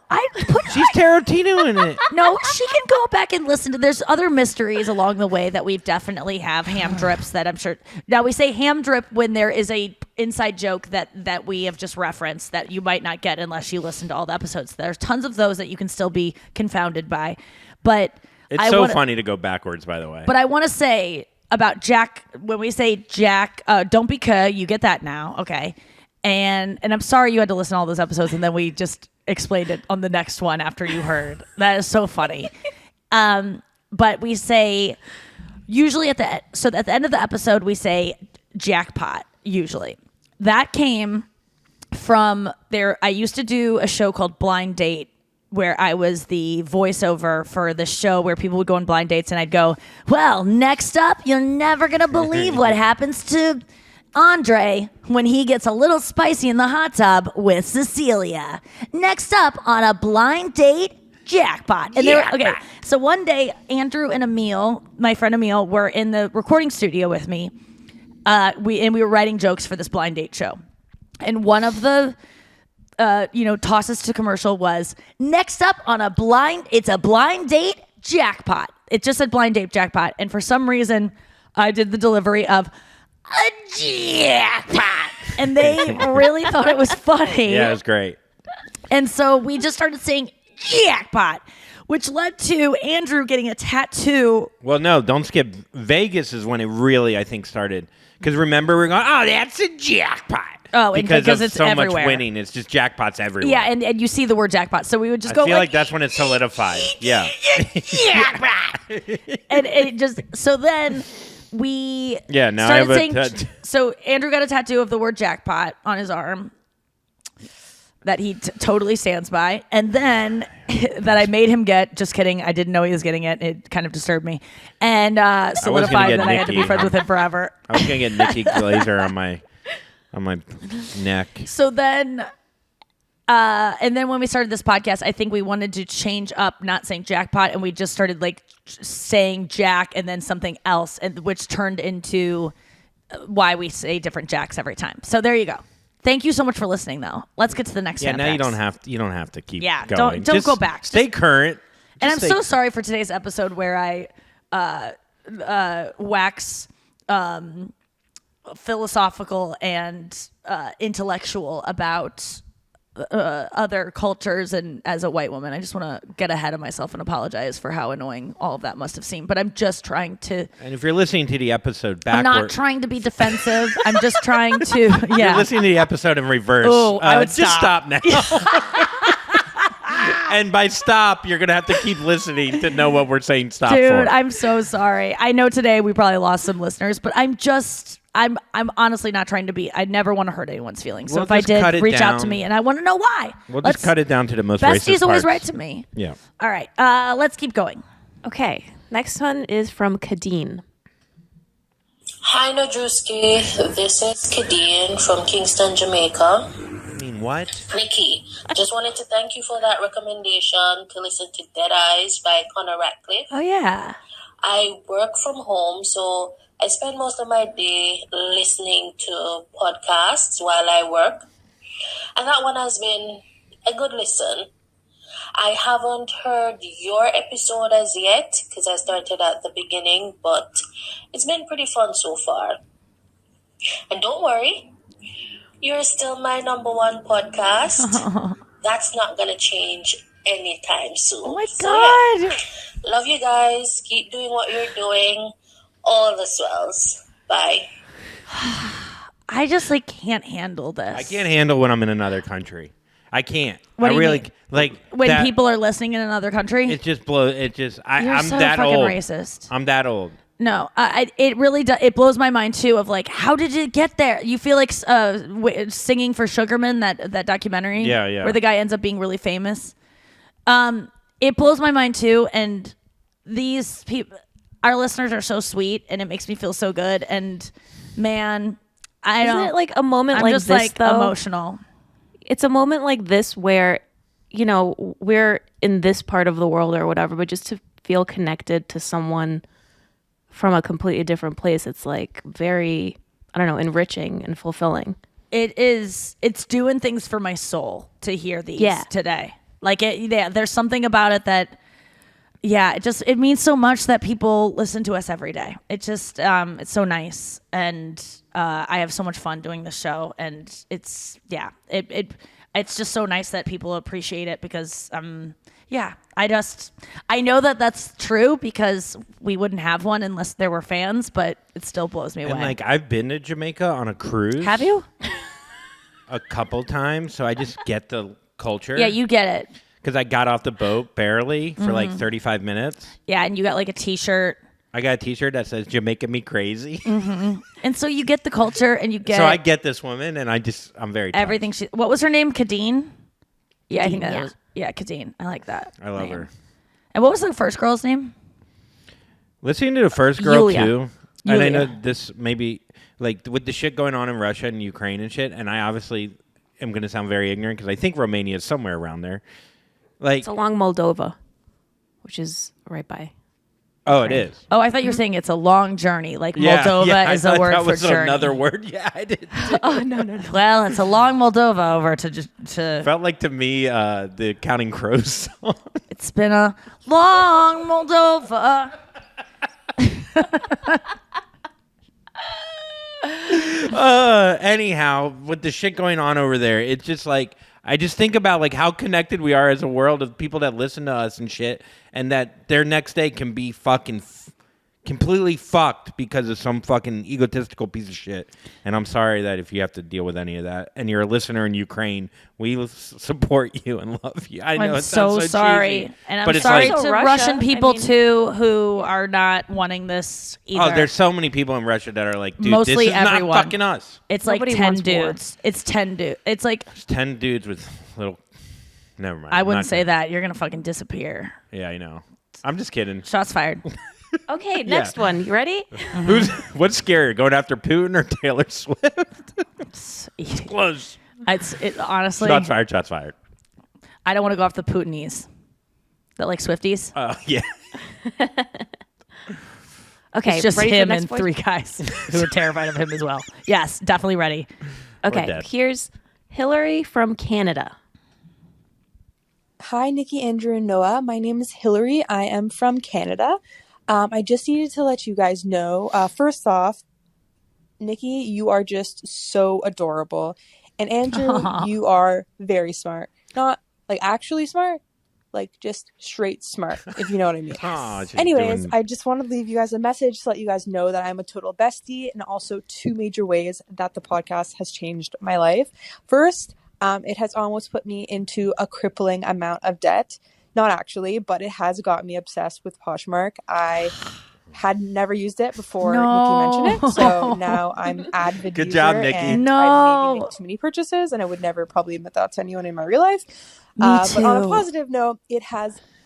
I put She's Tarantino in it. No, she can go back and listen to. There's other mysteries along the way that we've definitely have ham drips that I'm sure. Now we say ham drip when there is a inside joke that we have just referenced that you might not get unless you listen to all the episodes. There's tons of those that you can still be confounded by, but It's so funny to go backwards, by the way. But I want to say about Jack when we say Jack, don't be you get that now, okay? And I'm sorry you had to listen to all those episodes and then we just explained it on the next one after you heard. That is so funny. But we say usually at the end of the episode we say jackpot usually. That came from there. I used to do a show called Blind Date where I was the voiceover for the show where people would go on blind dates and I'd go, well, next up, you're never going to believe what happens to Andre when he gets a little spicy in the hot tub with Cecilia. Next up on a blind date, jackpot. And okay. So one day, Andrew and Emil, my friend Emil, were in the recording studio with me. We were writing jokes for this blind date show. And one of the tosses to commercial was next up on it's a blind date jackpot. It just said blind date jackpot. And for some reason, I did the delivery of a jackpot. And they really thought it was funny. Yeah, it was great. And so we just started saying jackpot. which led to Andrew getting a tattoo. Well, no, don't skip. Vegas is when it really, I think, started. Because remember, we're going, oh, that's a jackpot. Oh, and because of it's so everywhere. much winning, it's just jackpots everywhere. Yeah, and you see the word jackpot. So we would just I go feel like that's when it solidified. Yeah. and it just, so then we Yeah, now I started have saying, so Andrew got a tattoo of the word jackpot on his arm that he totally stands by. And then that I made him get, just kidding, I didn't know he was getting it. It kind of disturbed me. And solidified get that I had to be Nikki. friends with him forever. I was going to get Nikki Glaser on my neck. So then, and then when we started this podcast, I think we wanted to change up not saying jackpot, and we just started like saying jack and then something else, and which turned into why we say different jacks every time. So there you go. Thank you so much for listening, though. Let's get to the next. Yeah, now you Fanthrax. don't have to keep. Yeah, going. don't Just go back. Stay current. And I'm Just so sorry for today's episode where I wax philosophical and intellectual about other cultures, and as a white woman I just want to get ahead of myself and apologize for how annoying all of that must have seemed. But I'm just trying to, And if you're listening to the episode I'm backward, not trying to be defensive. I'm just trying to you're yeah listening to the episode in reverse. Oh, I would just stop now. And by stop, you're gonna have to keep listening to know what we're saying. Stop, dude, for. I'm so sorry. I know today we probably lost some listeners, but I'm honestly not trying to be. I never want to hurt anyone's feelings. So We'll if I just cut did, it reach out to down. me, and I want to know why. We'll just cut it down to the most racist Besties always parts. right to me. Yeah. All right, let's keep going. Okay, next one is from Khadean. Hi, Nadruski. This is Khadean from Kingston, Jamaica. I mean, what? Nikki, just wanted to thank you for that recommendation to listen to Dead Eyes by Conor Ratcliffe. Oh yeah. I work from home, so I spend most of my day listening to podcasts while I work. And that one has been a good listen. I haven't heard your episode as yet because I started at the beginning, but it's been pretty fun so far. And don't worry, you're still my number one podcast. That's not going to change anytime soon. Oh my So, god. yeah. Love you guys. Keep doing what you're doing. All the swells. Bye. I just like can't handle this. I can't handle when I'm in another country. I can't. What I do you really mean? like When that, people are listening in another country. It just blows. It just. You're I'm so that fucking old. racist. I'm that old. No, it really does. It blows my mind too. Of like, how did you get there? You feel like singing for Sugarman, that documentary. Yeah, yeah. Where the guy ends up being really famous. It blows my mind too. And these people, our listeners are so sweet, and it makes me feel so good. And man, I Isn't don't. it like a moment I'm like just this, like though? emotional. It's a moment like this where, you know, we're in this part of the world or whatever, but just to feel connected to someone from a completely different place, it's like very, I don't know, enriching and fulfilling. It is. It's doing things for my soul to hear these today. Like there's something about it that, it means so much that people listen to us every day. It just, it's so nice, and I have so much fun doing the show, and it's just so nice that people appreciate it because, I know that that's true because we wouldn't have one unless there were fans, but it still blows me away. And like I've been to Jamaica on a cruise. Have you? A couple times, so I just get the culture. Yeah, you get it. Because I got off the boat barely for like 35 minutes. Yeah, and you got like a T-shirt. I got a T-shirt that says "Jamaica me crazy." And so you get the culture, and you get So I get this woman, and I'm very touched. everything. What was her name? Khadean? Yeah, I think that yeah. was. Yeah, Khadean. I like that. I love name. her. And what was the first girl's name? Listening to the first girl Iulia. too, and I know Iulia. this maybe like with the shit going on in Russia and Ukraine and shit, and I obviously am going to sound very ignorant because I think Romania is somewhere around there. Like, It's along Moldova, which is right by. oh, it is. Oh, I thought you were saying it's a long journey. Like Yeah, Moldova yeah, I is a thought word that for was journey. another word. Yeah, I did. Oh, no. Well, it's a long Moldova over to. Felt like to me the Counting Crows song. It's been a long Moldova. Anyhow, with the shit going on over there, it's just like I just think about like how connected we are as a world of people that listen to us and shit, and that their next day can be fucking completely fucked because of some fucking egotistical piece of shit. And I'm sorry that if you have to deal with any of that, and you're a listener in Ukraine, we support you and love you. I know I'm it sounds so sorry, cheesy, and but I'm it's sorry like, to Russia, Russian people I mean- too who are not wanting this either. oh, there's so many people in Russia that are like, dude, Mostly this is everyone. not fucking us. It's Nobody like 10 wants war. dudes. It's 10 dudes. It's like There's 10 dudes with little. Never mind. I I'm wouldn't not say gonna- that. You're gonna fucking disappear. Yeah, I know. I'm just kidding. Shots fired. Okay, next one. You ready? What's scarier, going after Putin or Taylor Swift? Close. Honestly, Shots fired. Shots fired. I don't want to go off the Putinies. That like Swifties. Yeah. Okay, It's just ready for the him next and voice? 3 guys who are terrified of him as well. Yes, definitely ready. Okay, dead. here's Hillary from Canada. Hi, Nikki, Andrew, and Noah. My name is Hillary. I am from Canada. I just needed to let you guys know, first off, Nikki, you are just so adorable. And Andrew, you are very smart. Not like actually smart, like just straight smart, if you know what I mean. Aw, she's Anyways, doing- I just want to leave you guys a message to let you guys know that I'm a total bestie, and also 2 major ways that the podcast has changed my life. First, it has almost put me into a crippling amount of debt. Not actually, but it has got me obsessed with Poshmark. I had never used it before Nikki mentioned it, so now I'm avid Good user. job, Nikki. And I'd maybe make too many purchases, and I would never probably admit that to anyone in my real life. But on a positive note, the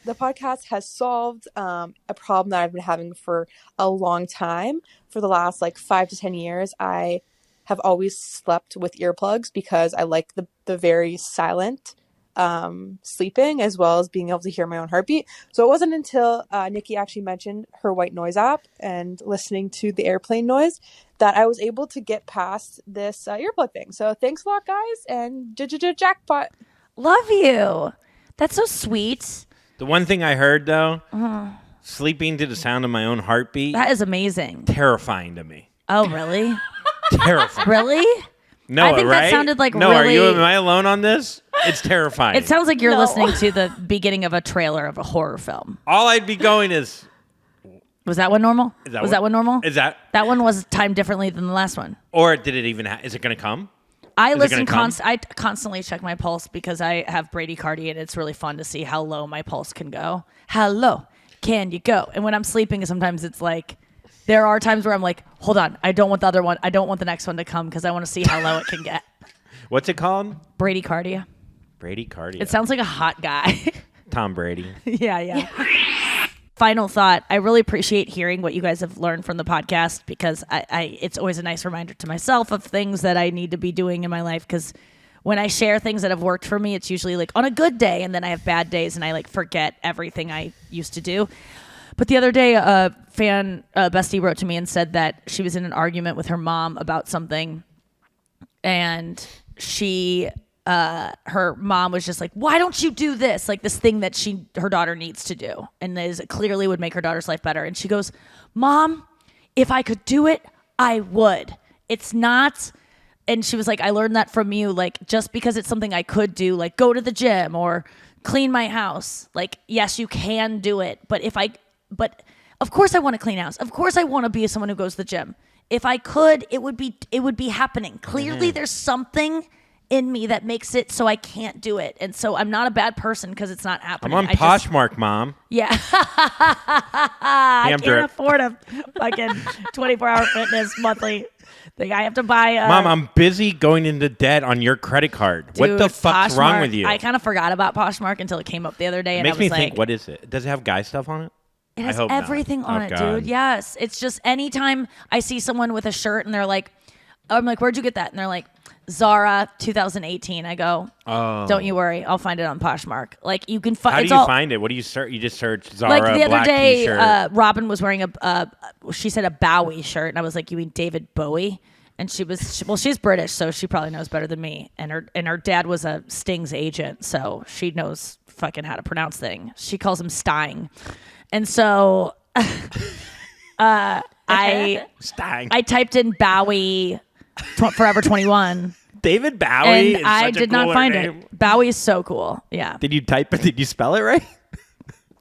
podcast has solved a problem that I've been having for a long time. For the last like 5 to 10 years, I have always slept with earplugs because I like the very silent sleeping, as well as being able to hear my own heartbeat. So it wasn't until Nikki actually mentioned her white noise app and listening to the airplane noise that I was able to get past this earplug thing. So thanks a lot, guys, and jackpot. Love you. That's so sweet. The one thing I heard, though, sleeping to the sound of my own heartbeat, That is amazing. terrifying to me. Oh, really? Terrifying. Really? Noah, I think right? that sounded like no, really. am I alone on this? It's terrifying. It sounds like you're listening to the beginning of a trailer of a horror film. All I'd be going is... Was that one normal? Was that one normal? Is that... That one was timed differently than the last one. Or did it even... is it going to come? I Is it listen gonna come? I constantly check my pulse because I have bradycardia, and it's really fun to see how low my pulse can go. How low can you go? And when I'm sleeping, sometimes it's like there are times where I'm like, hold on, I don't want the other one. I don't want the next one to come because I want to see how low it can get. What's it called? Bradycardia. Bradycardia. It sounds like a hot guy. Tom Brady. Yeah. Final thought. I really appreciate hearing what you guys have learned from the podcast because it's always a nice reminder to myself of things that I need to be doing in my life, because when I share things that have worked for me, it's usually like on a good day, and then I have bad days and I like forget everything I used to do. But the other day, a bestie wrote to me and said that she was in an argument with her mom about something, and her mom was just like, why don't you do this? Like this thing that her daughter needs to do. And this clearly would make her daughter's life better. And she goes, Mom, if I could do it, I would. It's not. And she was like, I learned that from you. Like, just because it's something I could do, like go to the gym or clean my house. Like, yes, you can do it. But but of course I want to clean house. Of course I want to be someone who goes to the gym. If I could, it would be happening. Clearly there's something in me that makes it so I can't do it. And so I'm not a bad person because it's not happening. I'm on Poshmark, Mom. Yeah. I Damn can't drip. afford a fucking 24-hour fitness monthly thing. I have to buy Mom, I'm busy going into debt on your credit card. What the dude, fuck's wrong Poshmark. with you? I kind of forgot about Poshmark until it came up the other day. It And makes I me was think, like, what is it? Does it have guy stuff on it? it has I hope not. everything on Oh, it, God. dude. Yes. It's just anytime I see someone with a shirt and they're like, I'm like, where'd you get that? And they're like, Zara 2018. I go, Oh. don't you worry. I'll find it on Poshmark. Like you can find. How do you find it? What do you search? You just search Zara Like the other black day, t-shirt. Robin was wearing she said a Bowie shirt. And I was like, you mean David Bowie? And she's British, so she probably knows better than me. And her dad was a Sting's agent, so she knows fucking how to pronounce things. She calls him Stein. And so I Stang. typed in Bowie Forever 21 David Bowie. And is I such a did not cooler find name. it. Bowie is so cool. Yeah. Did you type it? Did you spell it right?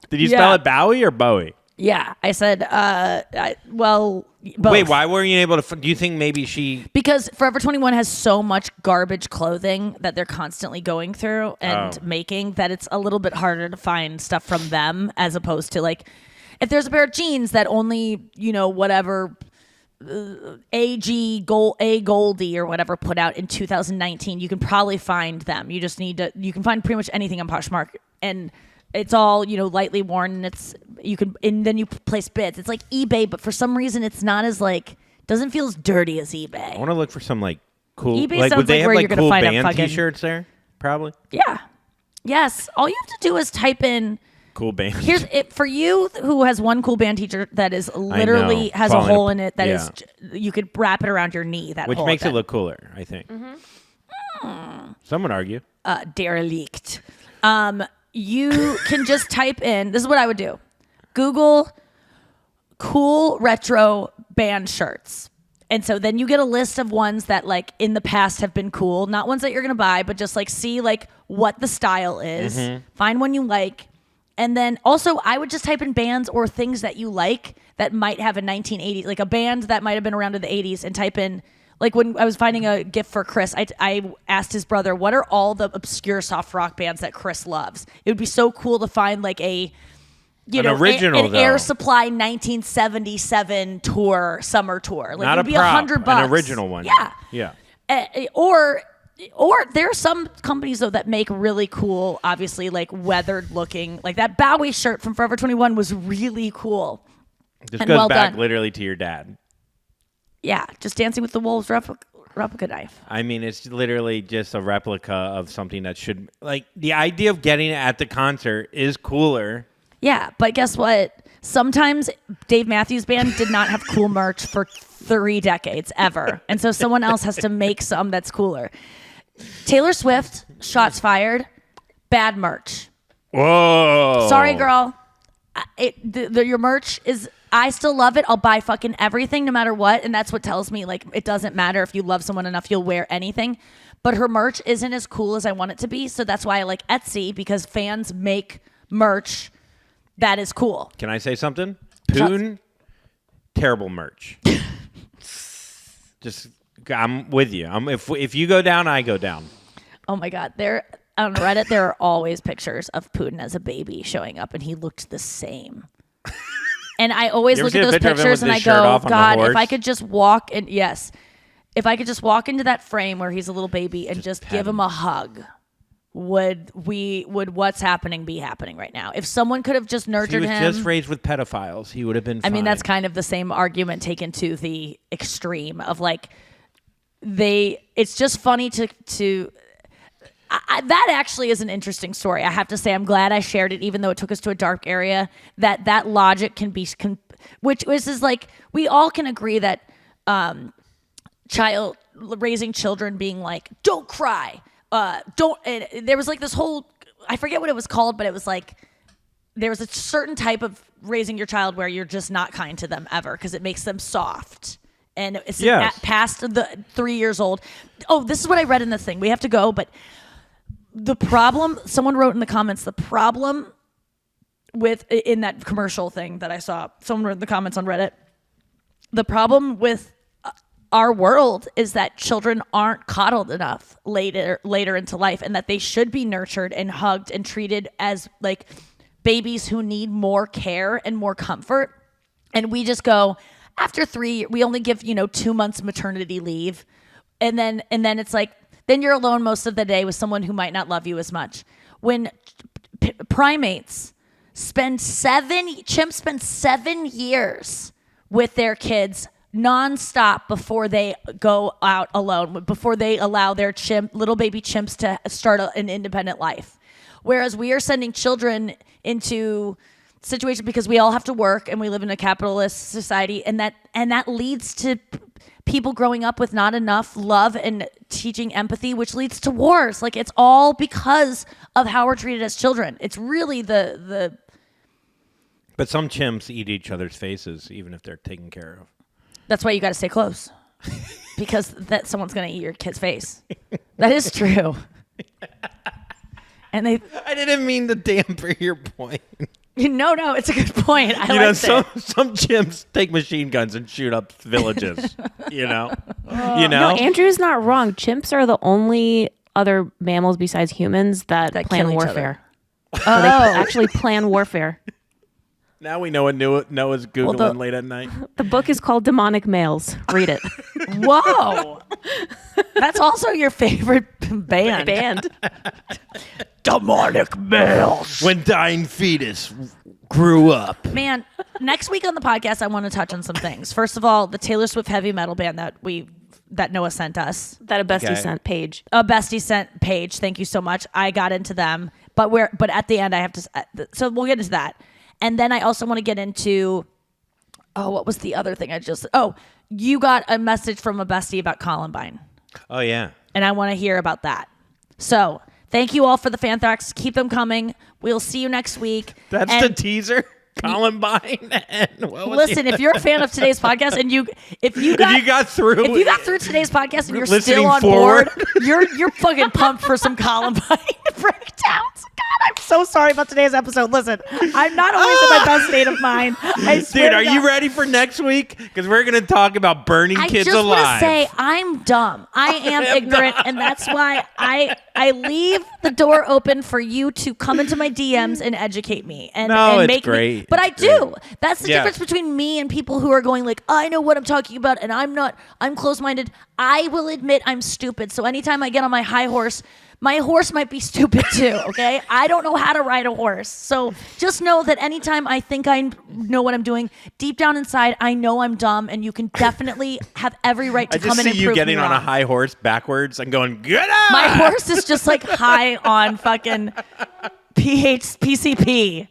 Did you spell it Bowie or Bowie? Yeah. I said, both. Wait, why weren't you able to? Do you think maybe she? Because Forever 21 has so much garbage clothing that they're constantly going through and making that it's a little bit harder to find stuff from them as opposed to like if there's a pair of jeans that only, whatever A Goldie or whatever put out in 2019, you can probably find them. You just need to, you can find pretty much anything on Poshmark and it's all, lightly worn and and then you place bids. It's like eBay, but for some reason it's not as doesn't feel as dirty as eBay. I want to look for some cool. eBay would sounds they like where have you're gonna cool find a band fucking- T-shirts there? Probably. Yeah. Yes. All you have to do is type in. Cool band. Here's it for you who has one cool band teacher that is literally has a Falling hole up- in it that is yeah. you could wrap it around your knee. That Which hole makes then. it look cooler, I think. Some would argue. Derelict. You can just type in. This is what I would do. Google cool retro band shirts. And so then you get a list of ones that in the past have been cool, not ones that you're going to buy, but just see what the style is, find one you like. And then also I would just type in bands or things that you like that might have a 1980s, like a band that might have been around in the 80s and type in, when I was finding a gift for Chris, I asked his brother, what are all the obscure soft rock bands that Chris loves? It would be so cool to find an original, an Air Supply 1977 tour, summer tour. Not it would a be prop, $100. an original one. Yeah. Yeah. Or there are some companies though that make really cool, obviously weathered looking, that Bowie shirt from Forever 21 was really cool. This and goes well back done. literally to your dad. Yeah, just Dancing with the Wolves replica knife. I mean, it's literally just a replica of something that should the idea of getting it at the concert is cooler. Yeah, but guess what? Sometimes Dave Matthews Band did not have cool merch for 3 decades ever, and so someone else has to make some that's cooler. Taylor Swift, shots fired, bad merch. Whoa! Sorry, girl. Your merch is. I still love it. I'll buy fucking everything no matter what. And that's what tells me it doesn't matter if you love someone enough, you'll wear anything. But her merch isn't as cool as I want it to be. So that's why I like Etsy because fans make merch that is cool. Can I say something? Poon, terrible merch. Just, I'm with you. If you go down, I go down. Oh my God. On Reddit, there are always pictures of Putin as a baby showing up and he looked the same. And I always look at those pictures and I go, God, if I could just walk and if I could just walk into that frame where he's a little baby and just give him a hug, would what's happening be happening right now? If someone could have just nurtured him. If he was just raised with pedophiles, he would have been fine. I mean, that's kind of the same argument taken to the extreme of it's just funny to that actually is an interesting story. I have to say, I'm glad I shared it, even though it took us to a dark area. That logic can be, which is we all can agree that raising children being don't cry, don't. There was this whole, I forget what it was called, but it was there was a certain type of raising your child where you're just not kind to them ever because it makes them soft. And it's past the 3 years old. Oh, this is what I read in the thing. We have to go, but. The problem, someone wrote in the comments, the problem in that commercial thing that I saw, someone wrote in the comments on Reddit, the problem with our world is that children aren't coddled enough later into life and that they should be nurtured and hugged and treated as babies who need more care and more comfort. And we just go, after 3, we only give, 2 months maternity leave. And then it's then you're alone most of the day with someone who might not love you as much. When primates chimps spend 7 years with their kids nonstop before they go out alone, before they allow their little baby chimps to start an independent life. Whereas we are sending children into situations because we all have to work and we live in a capitalist society, and that leads to people growing up with not enough love and teaching empathy, which leads to wars. It's all because of how we're treated as children. It's really the. But some chimps eat each other's faces, even if they're taken care of. That's why you got to stay close, because someone's gonna eat your kid's face. That is true. And they. I didn't mean to damper your point. No, it's a good point. I You know, like some chimps take machine guns and shoot up villages. You know. No, Andrew's not wrong. Chimps are the only other mammals besides humans that kill plan each warfare. So they actually plan warfare. Now we know what Noah's Googling late at night. The book is called Demonic Males. Read it. Whoa. That's also your favorite band. Demonic males. When dying fetus grew up. Man, next week on the podcast, I want to touch on some things. First of all, the Taylor Swift heavy metal band that Noah sent us. That a bestie sent Paige. A bestie sent Paige. Thank you so much. I got into them, but at the end I have to. So we'll get into that, and then I also want to get into. Oh, what was the other thing you got a message from a bestie about Columbine. Oh yeah. And I want to hear about that. So thank you all for the Fanthrax. Keep them coming. We'll see you next week. That's the teaser. Columbine. And listen, if you're a fan of today's podcast and if you got through today's podcast and you're still on board, you're fucking pumped for some Columbine breakdowns. God, I'm so sorry about today's episode. Listen, I'm not always in my best state of mind. Dude, are you ready for next week? Because we're going to talk about burning kids alive. I just want to say I'm dumb. I am ignorant, and that's why I leave the door open for you to come into my DMs and educate me and make great. me. But I do. That's the difference between me and people who are going like, I know what I'm talking about, and I'm close-minded. I will admit I'm stupid. So anytime I get on my high horse, my horse might be stupid too, okay? I don't know how to ride a horse. So just know that anytime I think I know what I'm doing, deep down inside, I know I'm dumb, and you can definitely have every right to come in and prove me wrong. I just see you getting on a high horse backwards and going, get up! My horse is just like high on fucking PCP.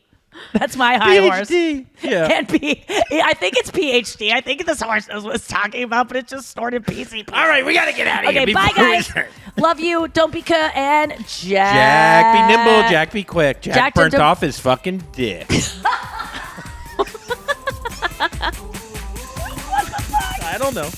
That's my high horse. Yeah. And I think it's PhD. I think this horse knows what it's talking about, but it just snorted PCP. All right, we got to get out of here. Okay, bye, guys. Love you. Don't be and Jack. Jack, be nimble. Jack, be quick. Jack burnt off his fucking dick. I don't know.